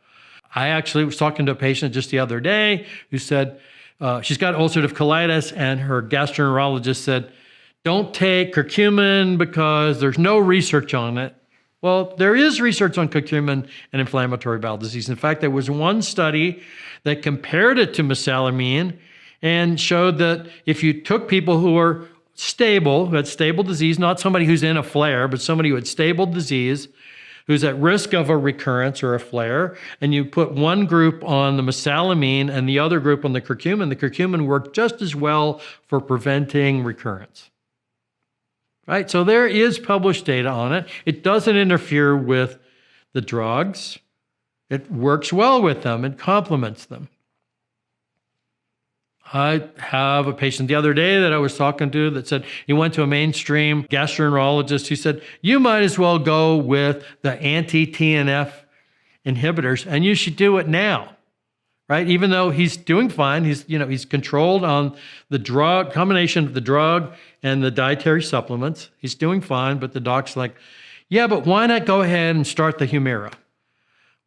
I actually was talking to a patient just the other day who said she's got ulcerative colitis, and her gastroenterologist said, don't take curcumin because there's no research on it. Well, there is research on curcumin and inflammatory bowel disease. In fact, there was one study that compared it to mesalamine and showed that if you took people who were stable, who had stable disease, not somebody who's in a flare, but somebody who had stable disease, who's at risk of a recurrence or a flare, and you put one group on the mesalamine and the other group on the curcumin worked just as well for preventing recurrence. Right? So there is published data on it. It doesn't interfere with the drugs. It works well with them. It complements them. I have a patient the other day that I was talking to that said he went to a mainstream gastroenterologist who said, you might as well go with the anti-TNF inhibitors, and you should do it now. Right? Even though he's doing fine, he's controlled on the drug, combination of the drug and the dietary supplements. He's doing fine, but the doc's like, yeah, but why not go ahead and start the Humira?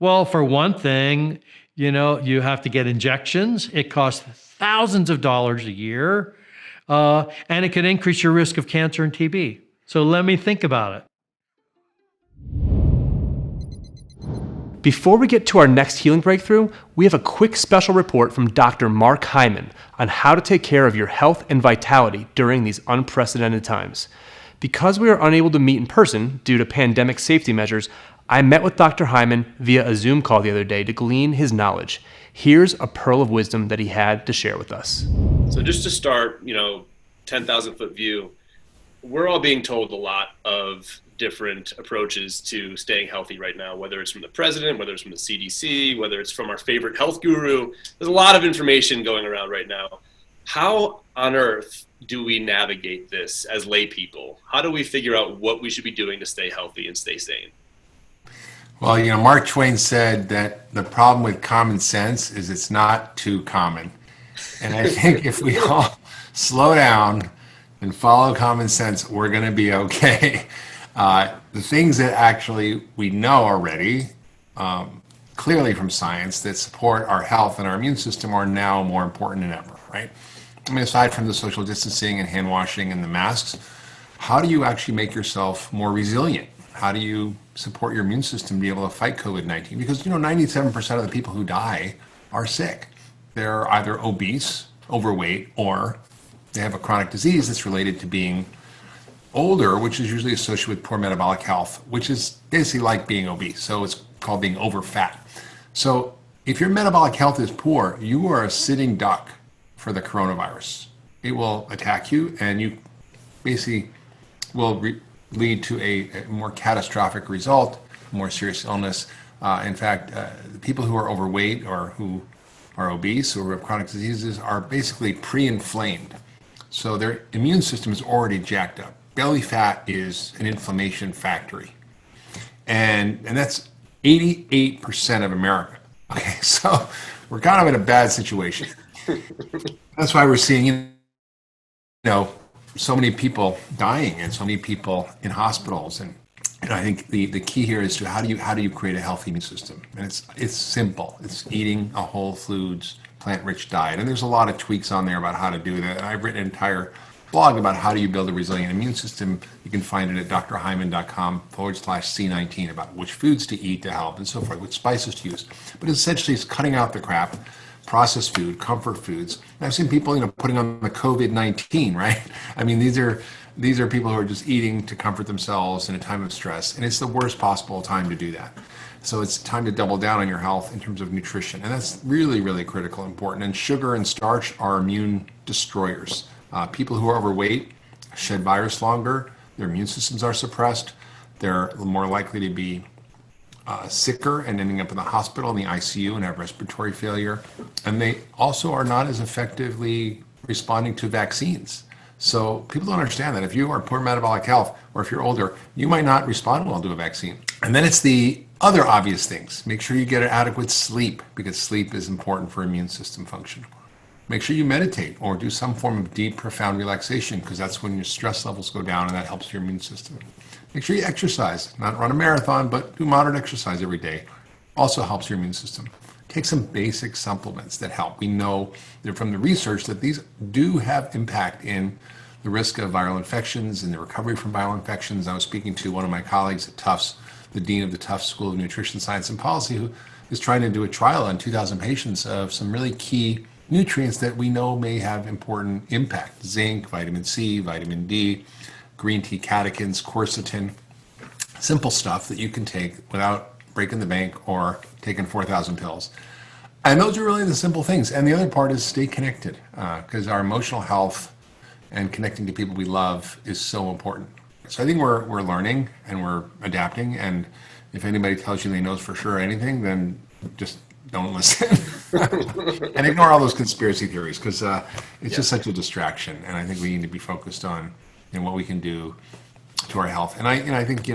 Well, for one thing, you have to get injections. It costs thousands of dollars a year, and it could increase your risk of cancer and TB. So let me think about it. Before we get to our next healing breakthrough, we have a quick special report from Dr. Mark Hyman on how to take care of your health and vitality during these unprecedented times. Because we are unable to meet in person due to pandemic safety measures, I met with Dr. Hyman via a Zoom call the other day to glean his knowledge. Here's a pearl of wisdom that he had to share with us. So just to start, 10,000 foot view, we're all being told a lot of different approaches to staying healthy right now, whether it's from the president, whether it's from the CDC, whether it's from our favorite health guru. There's a lot of information going around right now. How on earth do we navigate this as lay people? How do we figure out what we should be doing to stay healthy and stay sane? Well, Mark Twain said that the problem with common sense is it's not too common. And I think if we all slow down and follow common sense, we're going to be okay. The things that actually we know already, clearly from science, that support our health and our immune system are now more important than ever, right? Aside from the social distancing and hand washing and the masks, how do you actually make yourself more resilient? How do you support your immune system to be able to fight COVID-19? Because, 97% of the people who die are sick. They're either obese, overweight, or they have a chronic disease that's related to being older, which is usually associated with poor metabolic health, which is basically like being obese. So it's called being over fat. So if your metabolic health is poor, you are a sitting duck for the coronavirus. It will attack you, and you basically will lead to a more catastrophic result, more serious illness. In fact, people who are overweight or who are obese or have chronic diseases are basically pre-inflamed. So their immune system is already jacked up. Belly fat is an inflammation factory. And that's 88% of America. Okay, so we're kind of in a bad situation. That's why we're seeing, so many people dying and so many people in hospitals. And I think the key here is to how do you create a healthy immune system? And it's simple. It's eating a whole foods, plant-rich diet. And there's a lot of tweaks on there about how to do that. And I've written an entire blog about how do you build a resilient immune system. You can find it at drhyman.com/C19 about which foods to eat to help and so forth, which spices to use. But essentially it's cutting out the crap, processed food, comfort foods. And I've seen people, putting on the COVID-19, right? These are people who are just eating to comfort themselves in a time of stress. And it's the worst possible time to do that. So it's time to double down on your health in terms of nutrition. And that's really, really critical, important. And sugar and starch are immune destroyers. People who are overweight shed virus longer, their immune systems are suppressed, they're more likely to be sicker and ending up in the hospital, in the ICU, and have respiratory failure. And they also are not as effectively responding to vaccines. So people don't understand that if you are poor metabolic health or if you're older, you might not respond well to a vaccine. And then it's the other obvious things. Make sure you get adequate sleep, because sleep is important for immune system function. Make sure you meditate or do some form of deep, profound relaxation, because that's when your stress levels go down and that helps your immune system. Make sure you exercise, not run a marathon, but do moderate exercise every day. Also helps your immune system. take some basic supplements that help. We know that from the research that these do have impact in the risk of viral infections and the recovery from viral infections. I was speaking to one of my colleagues at Tufts, the dean of the Tufts School of Nutrition Science and Policy, who is trying to do a trial on 2,000 patients of some really key nutrients that we know may have important impact: zinc, vitamin C, vitamin D, green tea catechins, quercetin, simple stuff that you can take without breaking the bank or taking 4,000 pills. And those are really the simple things. And the other part is stay connected, because our emotional health and connecting to people we love is so important. So I think we're learning and we're adapting. And if anybody tells you they knows for sure anything, then just don't listen and ignore all those conspiracy theories, because it's just such a distraction. And I think we need to be focused on what we can do to our health. And I think I've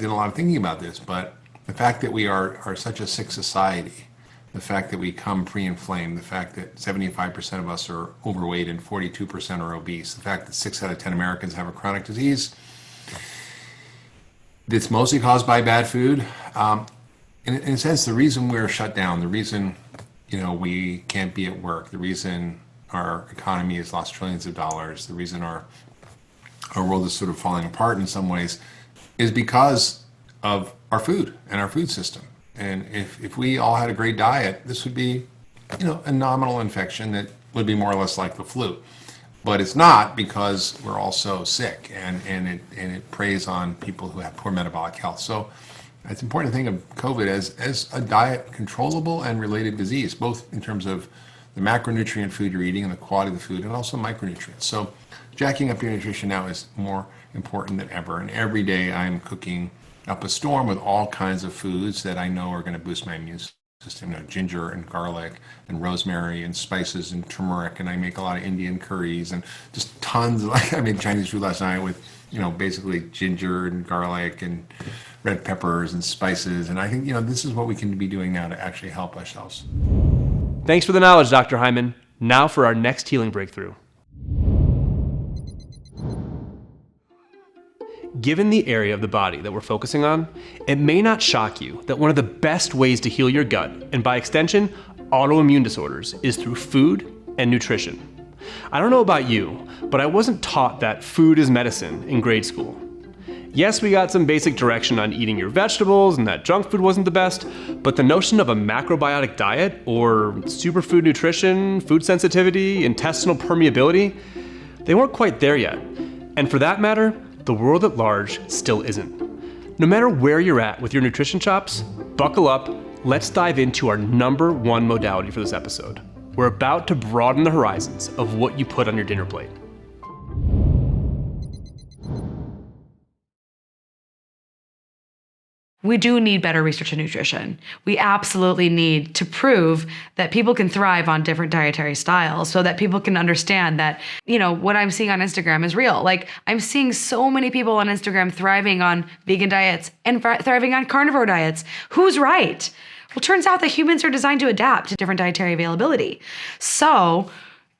done a lot of thinking about this, but the fact that we are such a sick society, the fact that we come pre-inflamed, the fact that 75% of us are overweight and 42% are obese, the fact that 6 out of 10 Americans have a chronic disease that's mostly caused by bad food. In a sense, the reason we're shut down, the reason we can't be at work, the reason our economy has lost trillions of dollars, the reason our world is sort of falling apart in some ways, is because of our food and our food system. And if we all had a great diet, this would be, a nominal infection that would be more or less like the flu. But it's not, because we're all so sick, and it preys on people who have poor metabolic health. So it's important to think of COVID as a diet controllable and related disease, both in terms of the macronutrient food you're eating and the quality of the food, and also micronutrients. So jacking up your nutrition now is more important than ever. And every day I'm cooking up a storm with all kinds of foods that I know are going to boost my immune system. Ginger and garlic and rosemary and spices and turmeric. And I make a lot of Indian curries and just tons of, I made Chinese food last night with, basically ginger and garlic and red peppers and spices. And I think, this is what we can be doing now to actually help ourselves. Thanks for the knowledge, Dr. Hyman. Now for our next healing breakthrough. Given the area of the body that we're focusing on, it may not shock you that one of the best ways to heal your gut, and by extension, autoimmune disorders, is through food and nutrition. I don't know about you, but I wasn't taught that food is medicine in grade school. Yes, we got some basic direction on eating your vegetables and that junk food wasn't the best, but the notion of a macrobiotic diet or superfood nutrition, food sensitivity, intestinal permeability, they weren't quite there yet. And for that matter, the world at large still isn't. No matter where you're at with your nutrition chops, buckle up, let's dive into our number one modality for this episode. We're about to broaden the horizons of what you put on your dinner plate. We do need better research in nutrition. We absolutely need to prove that people can thrive on different dietary styles so that people can understand that, what I'm seeing on Instagram is real. Like, I'm seeing so many people on Instagram thriving on vegan diets and thriving on carnivore diets. Who's right? Well, it turns out that humans are designed to adapt to different dietary availability. So,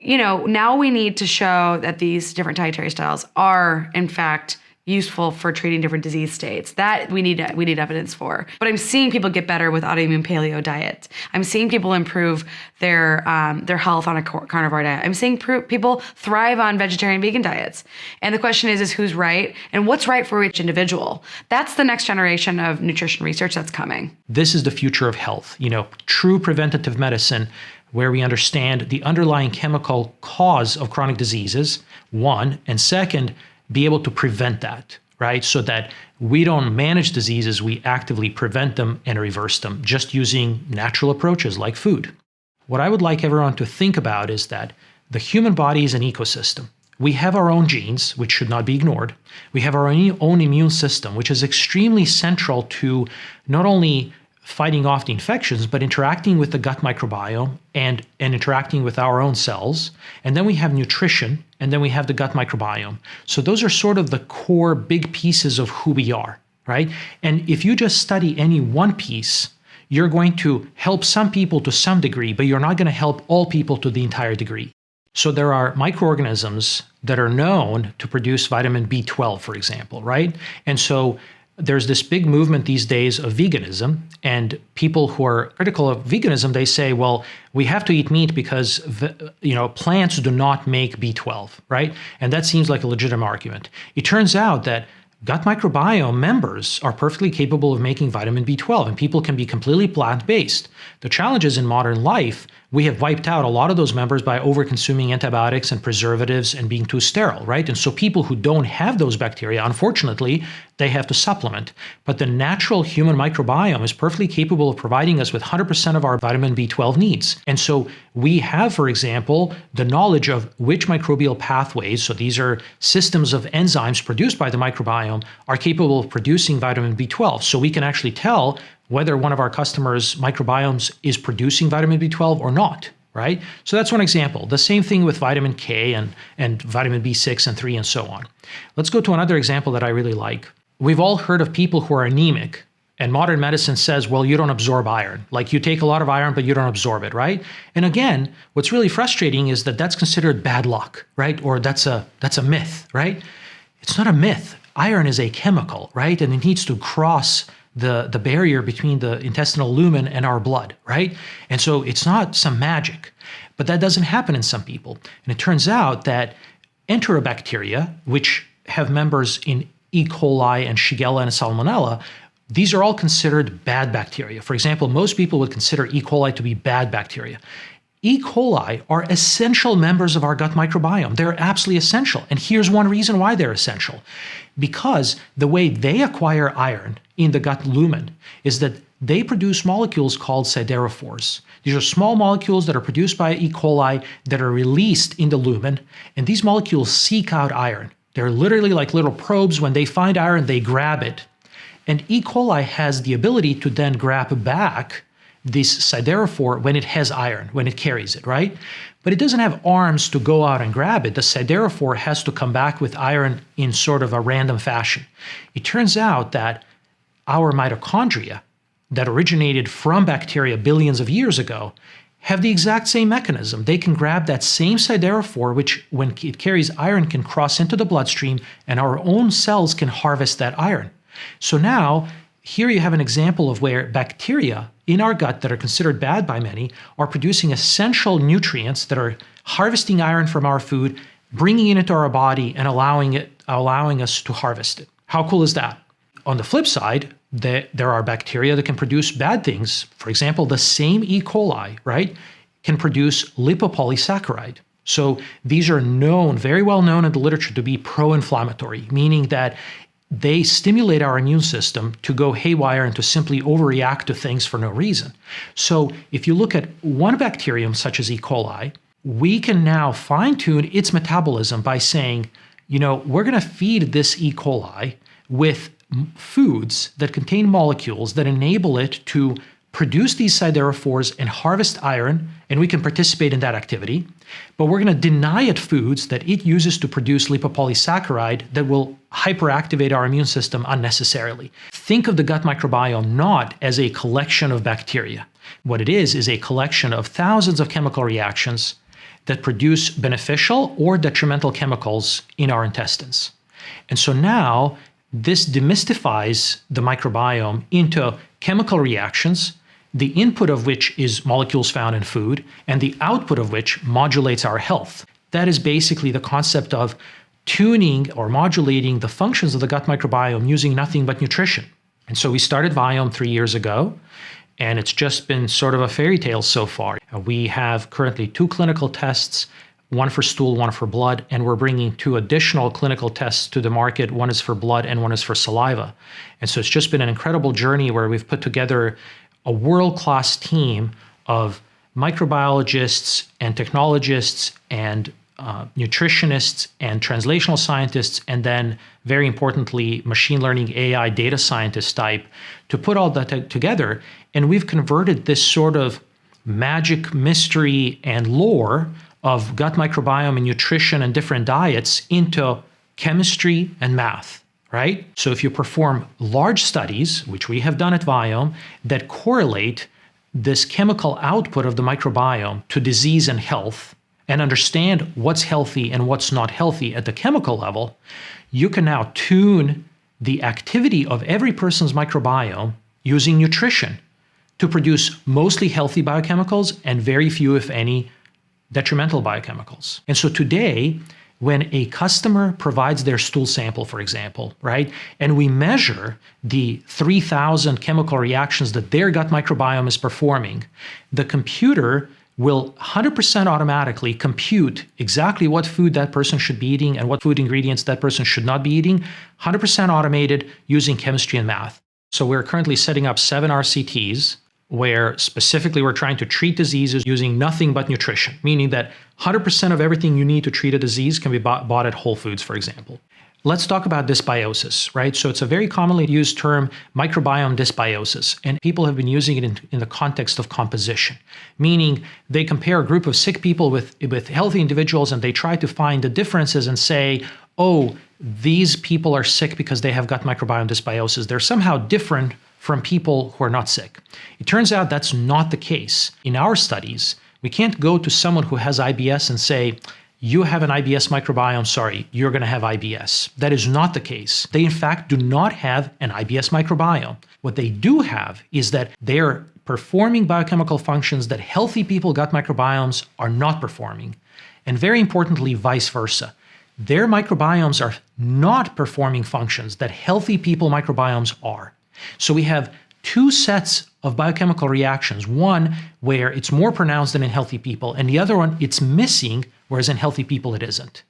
now we need to show that these different dietary styles are, in fact, useful for treating different disease states. That we need evidence for. But I'm seeing people get better with autoimmune paleo diets. I'm seeing people improve their health on a carnivore diet. I'm seeing people thrive on vegetarian vegan diets. And the question is who's right and what's right for each individual? That's the next generation of nutrition research that's coming. This is the future of health, true preventative medicine, where we understand the underlying chemical cause of chronic diseases, one, and second, be able to prevent that, right? So that we don't manage diseases, we actively prevent them and reverse them just using natural approaches like food. What I would like everyone to think about is that the human body is an ecosystem. We have our own genes, which should not be ignored. We have our own immune system, which is extremely central to not only fighting off the infections, but interacting with the gut microbiome and interacting with our own cells. And then we have nutrition, and then we have the gut microbiome. So those are sort of the core big pieces of who we are, right? And if you just study any one piece, you're going to help some people to some degree, but you're not going to help all people to the entire degree. So there are microorganisms that are known to produce vitamin B12, for example, right? And so there's this big movement these days of veganism, and people who are critical of veganism, they say, well, we have to eat meat because plants do not make B12, right? And that seems like a legitimate argument. It turns out that gut microbiome members are perfectly capable of making vitamin B12, and people can be completely plant-based. The challenge is in modern life, we have wiped out a lot of those members by over-consuming antibiotics and preservatives and being too sterile, right? And so people who don't have those bacteria, unfortunately, they have to supplement. But the natural human microbiome is perfectly capable of providing us with 100% of our vitamin B12 needs. And so we have, for example, the knowledge of which microbial pathways, so these are systems of enzymes produced by the microbiome, are capable of producing vitamin B12. So we can actually tell whether one of our customers' microbiomes is producing vitamin B12 or not, right? So that's one example. The same thing with vitamin K and vitamin B6 and 3 and so on. Let's go to another example that I really like. We've all heard of people who are anemic, and modern medicine says, well, you don't absorb iron. Like you take a lot of iron, but you don't absorb it, right? And again, what's really frustrating is that that's considered bad luck, right? Or that's a myth, right? It's not a myth. Iron is a chemical, right? And it needs to cross the barrier between the intestinal lumen and our blood, right? And so it's not some magic, but that doesn't happen in some people. And it turns out that enterobacteria, which have members in E. coli and Shigella and Salmonella, these are all considered bad bacteria. For example, most people would consider E. coli to be bad bacteria. E. coli are essential members of our gut microbiome. They're absolutely essential. And here's one reason why they're essential. Because the way they acquire iron in the gut lumen is that they produce molecules called siderophores. These are small molecules that are produced by E. coli that are released in the lumen, and these molecules seek out iron. They're literally like little probes. When they find iron, they grab it. And E. coli has the ability to then grab back this siderophore when it has iron, when it carries it, right? But it doesn't have arms to go out and grab it. The siderophore has to come back with iron in sort of a random fashion. It turns out that our mitochondria that originated from bacteria billions of years ago have the exact same mechanism. They can grab that same siderophore, which when it carries iron can cross into the bloodstream, and our own cells can harvest that iron. So now, here you have an example of where bacteria in our gut that are considered bad by many are producing essential nutrients that are harvesting iron from our food, bringing it into our body, and allowing us to harvest it. How cool is that? On the flip side, there are bacteria that can produce bad things. For example, the same E. coli, right, can produce lipopolysaccharide. So these are known, very well known in the literature to be pro-inflammatory, meaning that they stimulate our immune system to go haywire and to simply overreact to things for no reason. So if you look at one bacterium such as E. coli, we can now fine-tune its metabolism by saying, we're going to feed this E. coli with foods that contain molecules that enable it to produce these siderophores and harvest iron, and we can participate in that activity. But we're going to deny it foods that it uses to produce lipopolysaccharide that will hyperactivate our immune system unnecessarily. Think of the gut microbiome not as a collection of bacteria. What it is a collection of thousands of chemical reactions that produce beneficial or detrimental chemicals in our intestines. And so now, this demystifies the microbiome into chemical reactions, the input of which is molecules found in food, and the output of which modulates our health. That is basically the concept of tuning or modulating the functions of the gut microbiome using nothing but nutrition. And so we started Viome 3 years ago, and it's just been sort of a fairy tale so far. We have currently 2 clinical tests, one for stool, one for blood, and we're bringing 2 additional clinical tests to the market. One is for blood and one is for saliva. And so it's just been an incredible journey where we've put together a world-class team of microbiologists and technologists and nutritionists and translational scientists, and then very importantly, machine learning AI data scientist type to put all that together. And we've converted this sort of magic mystery and lore of gut microbiome and nutrition and different diets into chemistry and math, right? So if you perform large studies, which we have done at Viome, that correlate this chemical output of the microbiome to disease and health, and understand what's healthy and what's not healthy at the chemical level, you can now tune the activity of every person's microbiome using nutrition to produce mostly healthy biochemicals and very few, if any, detrimental biochemicals. And so today, when a customer provides their stool sample, for example, right, and we measure the 3,000 chemical reactions that their gut microbiome is performing, the computer will 100% automatically compute exactly what food that person should be eating and what food ingredients that person should not be eating, 100% automated using chemistry and math. So we're currently setting up 7 RCTs where specifically we're trying to treat diseases using nothing but nutrition, meaning that 100% of everything you need to treat a disease can be bought at Whole Foods, for example. Let's talk about dysbiosis, right? So it's a very commonly used term, microbiome dysbiosis, and people have been using it in the context of composition, meaning they compare a group of sick people with healthy individuals and they try to find the differences and say, oh, these people are sick because they have gut microbiome dysbiosis. They're somehow different from people who are not sick. It turns out that's not the case. In our studies, we can't go to someone who has IBS and say, you have an IBS microbiome, sorry, you're going to have IBS. That is not the case. They, in fact, do not have an IBS microbiome. What they do have is that they're performing biochemical functions that healthy people gut microbiomes are not performing. And very importantly, vice versa. Their microbiomes are not performing functions that healthy people microbiomes are. So we have 2 sets of biochemical reactions, one where it's more pronounced than in healthy people, and the other one it's missing, whereas in healthy people it isn't.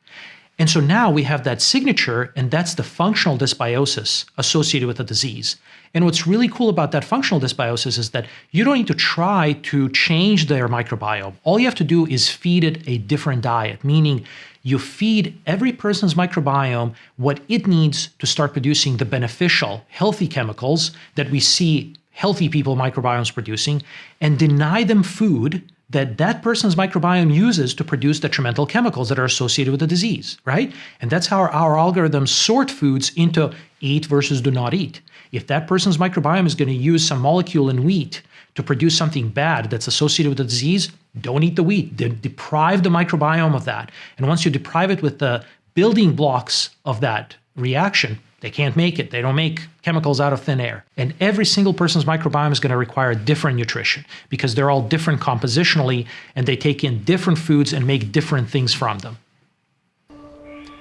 And so now we have that signature, and that's the functional dysbiosis associated with the disease. And what's really cool about that functional dysbiosis is that you don't need to try to change their microbiome. All you have to do is feed it a different diet, meaning you feed every person's microbiome what it needs to start producing the beneficial, healthy chemicals that we see healthy people microbiomes producing, and deny them food that person's microbiome uses to produce detrimental chemicals that are associated with the disease, right? And that's how our algorithms sort foods into eat versus do not eat. If that person's microbiome is going to use some molecule in wheat to produce something bad that's associated with the disease, don't eat the wheat. Deprive the microbiome of that. And once you deprive it with the building blocks of that reaction, they can't make it. They don't make chemicals out of thin air. And every single person's microbiome is going to require different nutrition because they're all different compositionally and they take in different foods and make different things from them.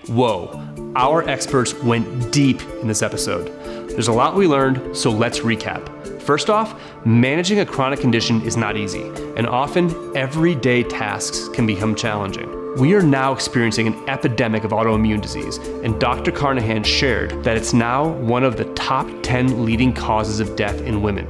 Whoa, our experts went deep in this episode. There's a lot we learned, so let's recap. First off, managing a chronic condition is not easy, and often everyday tasks can become challenging. We are now experiencing an epidemic of autoimmune disease, and Dr. Carnahan shared that it's now one of the top 10 leading causes of death in women.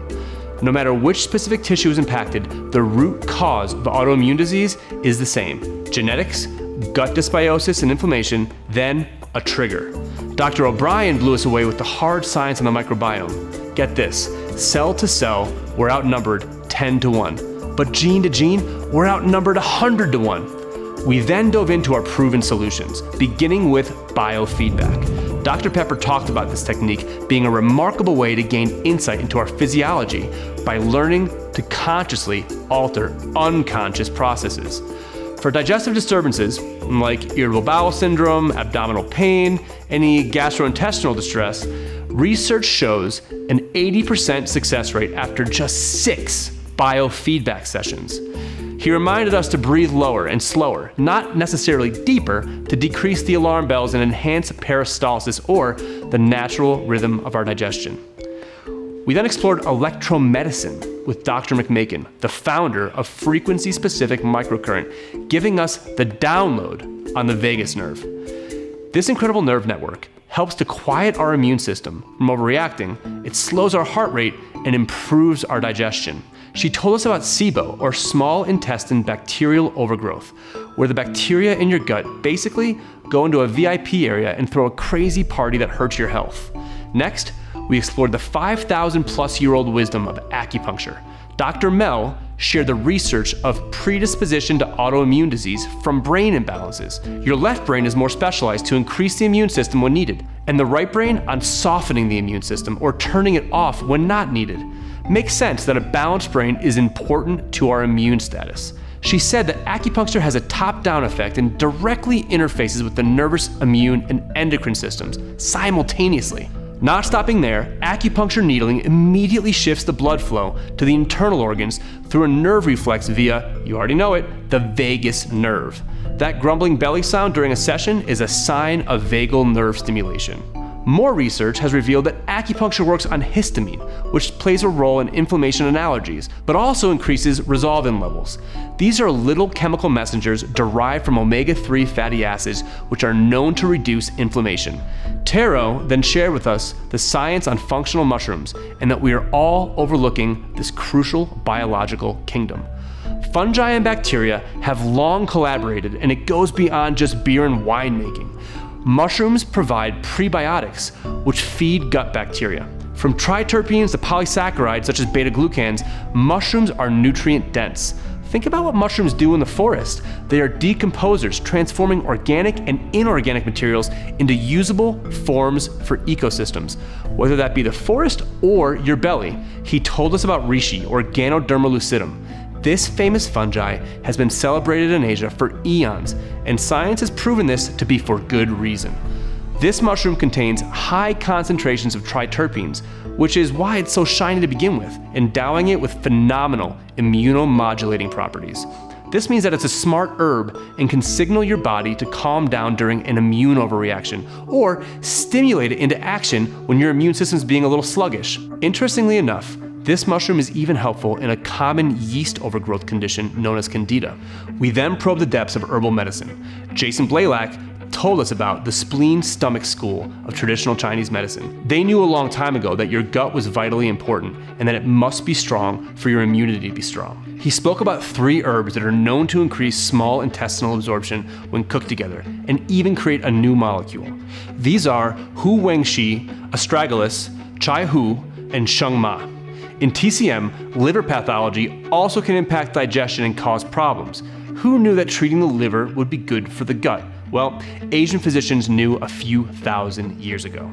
No matter which specific tissue is impacted, the root cause of autoimmune disease is the same: genetics, gut dysbiosis and inflammation, then a trigger. Dr. O'Brien blew us away with the hard science on the microbiome. Get this, cell to cell, we're outnumbered 10 to 1, but gene to gene, we're outnumbered 100 to 1. We then dove into our proven solutions, beginning with biofeedback. Dr. Pepper talked about this technique being a remarkable way to gain insight into our physiology by learning to consciously alter unconscious processes. For digestive disturbances, like irritable bowel syndrome, abdominal pain, any gastrointestinal distress, research shows an 80% success rate after just 6 biofeedback sessions. He reminded us to breathe lower and slower, not necessarily deeper, to decrease the alarm bells and enhance peristalsis, or the natural rhythm of our digestion. We then explored electromedicine with Dr. McMakin, the founder of frequency-specific microcurrent, giving us the download on the vagus nerve. This incredible nerve network helps to quiet our immune system from overreacting, it slows our heart rate, and improves our digestion. She told us about SIBO, or small intestine bacterial overgrowth, where the bacteria in your gut basically go into a VIP area and throw a crazy party that hurts your health. Next, we explored the 5,000-plus-year-old wisdom of acupuncture. Dr. Mel shared the research of predisposition to autoimmune disease from brain imbalances. Your left brain is more specialized to increase the immune system when needed, and the right brain on softening the immune system or turning it off when not needed. Makes sense that a balanced brain is important to our immune status. She said that acupuncture has a top-down effect and directly interfaces with the nervous, immune, and endocrine systems simultaneously. Not stopping there, acupuncture needling immediately shifts the blood flow to the internal organs through a nerve reflex via, you already know it, the vagus nerve. That grumbling belly sound during a session is a sign of vagal nerve stimulation. More research has revealed that acupuncture works on histamine, which plays a role in inflammation and allergies, but also increases resolvin levels. These are little chemical messengers derived from omega-3 fatty acids, which are known to reduce inflammation. Taro then shared with us the science on functional mushrooms and that we are all overlooking this crucial biological kingdom. Fungi and bacteria have long collaborated, and it goes beyond just beer and wine making. Mushrooms provide prebiotics, which feed gut bacteria. From triterpenes to polysaccharides such as beta-glucans, mushrooms are nutrient dense. Think about what mushrooms do in the forest. They are decomposers, transforming organic and inorganic materials into usable forms for ecosystems, whether that be the forest or your belly. He told us about reishi, or Ganoderma lucidum. This famous fungi has been celebrated in Asia for eons, and science has proven this to be for good reason. This mushroom contains high concentrations of triterpenes, which is why it's so shiny to begin with, endowing it with phenomenal immunomodulating properties. This means that it's a smart herb and can signal your body to calm down during an immune overreaction, or stimulate it into action when your immune system is being a little sluggish. Interestingly enough, this mushroom is even helpful in a common yeast overgrowth condition known as candida. We then probe the depths of herbal medicine. Jason Blaylock told us about the spleen-stomach school of traditional Chinese medicine. They knew a long time ago that your gut was vitally important and that it must be strong for your immunity to be strong. He spoke about 3 herbs that are known to increase small intestinal absorption when cooked together and even create a new molecule. These are Hu Wengxi, Astragalus, Chai Hu, and Sheng Ma. In TCM, liver pathology also can impact digestion and cause problems. Who knew that treating the liver would be good for the gut? Well, Asian physicians knew a few thousand years ago.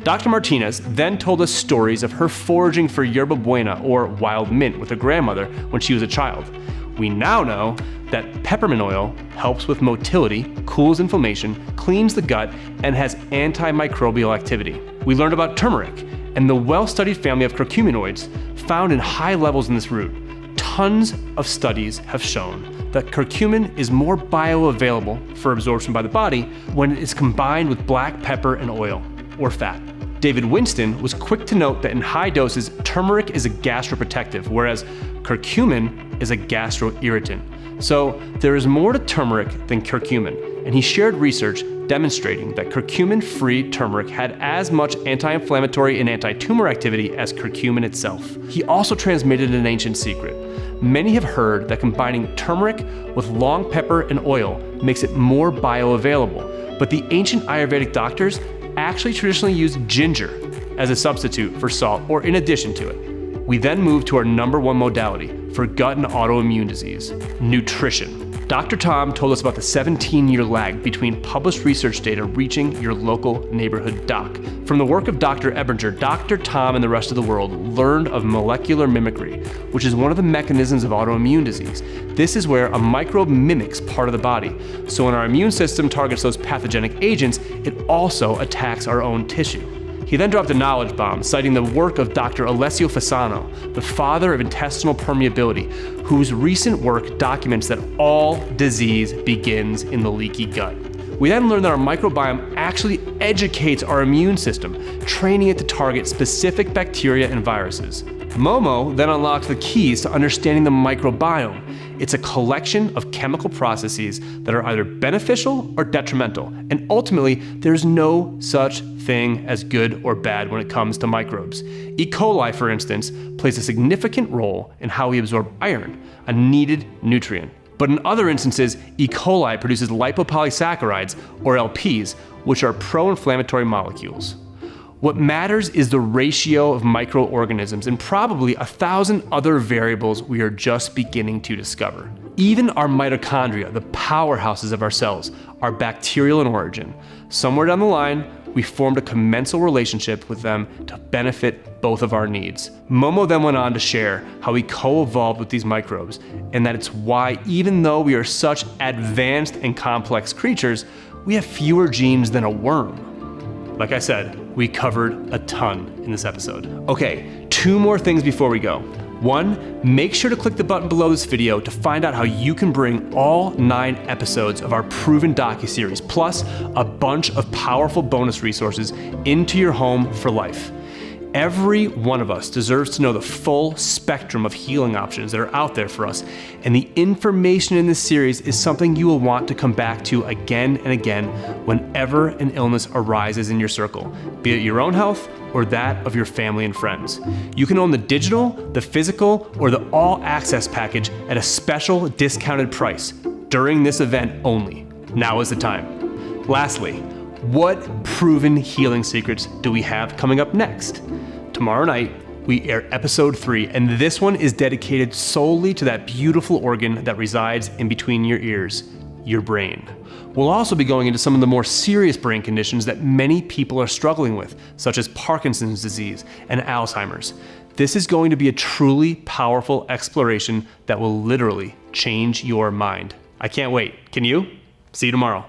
Dr. Martinez then told us stories of her foraging for yerba buena, or wild mint, with her grandmother when she was a child. We now know that peppermint oil helps with motility, cools inflammation, cleans the gut, and has antimicrobial activity. We learned about turmeric and the well-studied family of curcuminoids found in high levels in this root. Tons of studies have shown that curcumin is more bioavailable for absorption by the body when it is combined with black pepper and oil, or fat. David Winston was quick to note that in high doses, turmeric is a gastroprotective, whereas curcumin is a gastroirritant. So there is more to turmeric than curcumin, and he shared research demonstrating that curcumin-free turmeric had as much anti-inflammatory and anti-tumor activity as curcumin itself. He also transmitted an ancient secret. Many have heard that combining turmeric with long pepper and oil makes it more bioavailable, but the ancient Ayurvedic doctors actually traditionally used ginger as a substitute for salt or in addition to it. We then move to our number 1 modality for gut and autoimmune disease, nutrition. Dr. Tom told us about the 17-year lag between published research data reaching your local neighborhood doc. From the work of Dr. Ebinger, Dr. Tom and the rest of the world learned of molecular mimicry, which is one of the mechanisms of autoimmune disease. This is where a microbe mimics part of the body. So when our immune system targets those pathogenic agents, it also attacks our own tissue. He then dropped a knowledge bomb, citing the work of Dr. Alessio Fasano, the father of intestinal permeability, whose recent work documents that all disease begins in the leaky gut. We then learned that our microbiome actually educates our immune system, training it to target specific bacteria and viruses. Momo then unlocked the keys to understanding the microbiome. It's a collection of chemical processes that are either beneficial or detrimental, and ultimately, there's no such thing as good or bad when it comes to microbes. E. coli, for instance, plays a significant role in how we absorb iron, a needed nutrient. But in other instances, E. coli produces lipopolysaccharides, or LPs, which are pro-inflammatory molecules. What matters is the ratio of microorganisms and probably 1,000 other variables we are just beginning to discover. Even our mitochondria, the powerhouses of our cells, are bacterial in origin. Somewhere down the line, we formed a commensal relationship with them to benefit both of our needs. Momo then went on to share how we co-evolved with these microbes, and that it's why, even though we are such advanced and complex creatures, we have fewer genes than a worm. Like I said, we covered a ton in this episode. Okay, 2 more things before we go. 1, make sure to click the button below this video to find out how you can bring all 9 episodes of our Proven docuseries, plus a bunch of powerful bonus resources into your home for life. Every one of us deserves to know the full spectrum of healing options that are out there for us, and the information in this series is something you will want to come back to again and again whenever an illness arises in your circle, be it your own health or that of your family and friends. You can own the digital, the physical, or the all-access package at a special discounted price during this event only. Now is the time. Lastly, what proven healing secrets do we have coming up next? Tomorrow night, we air episode 3, and this one is dedicated solely to that beautiful organ that resides in between your ears, your brain. We'll also be going into some of the more serious brain conditions that many people are struggling with, such as Parkinson's disease and Alzheimer's. This is going to be a truly powerful exploration that will literally change your mind. I can't wait. Can you? See you tomorrow.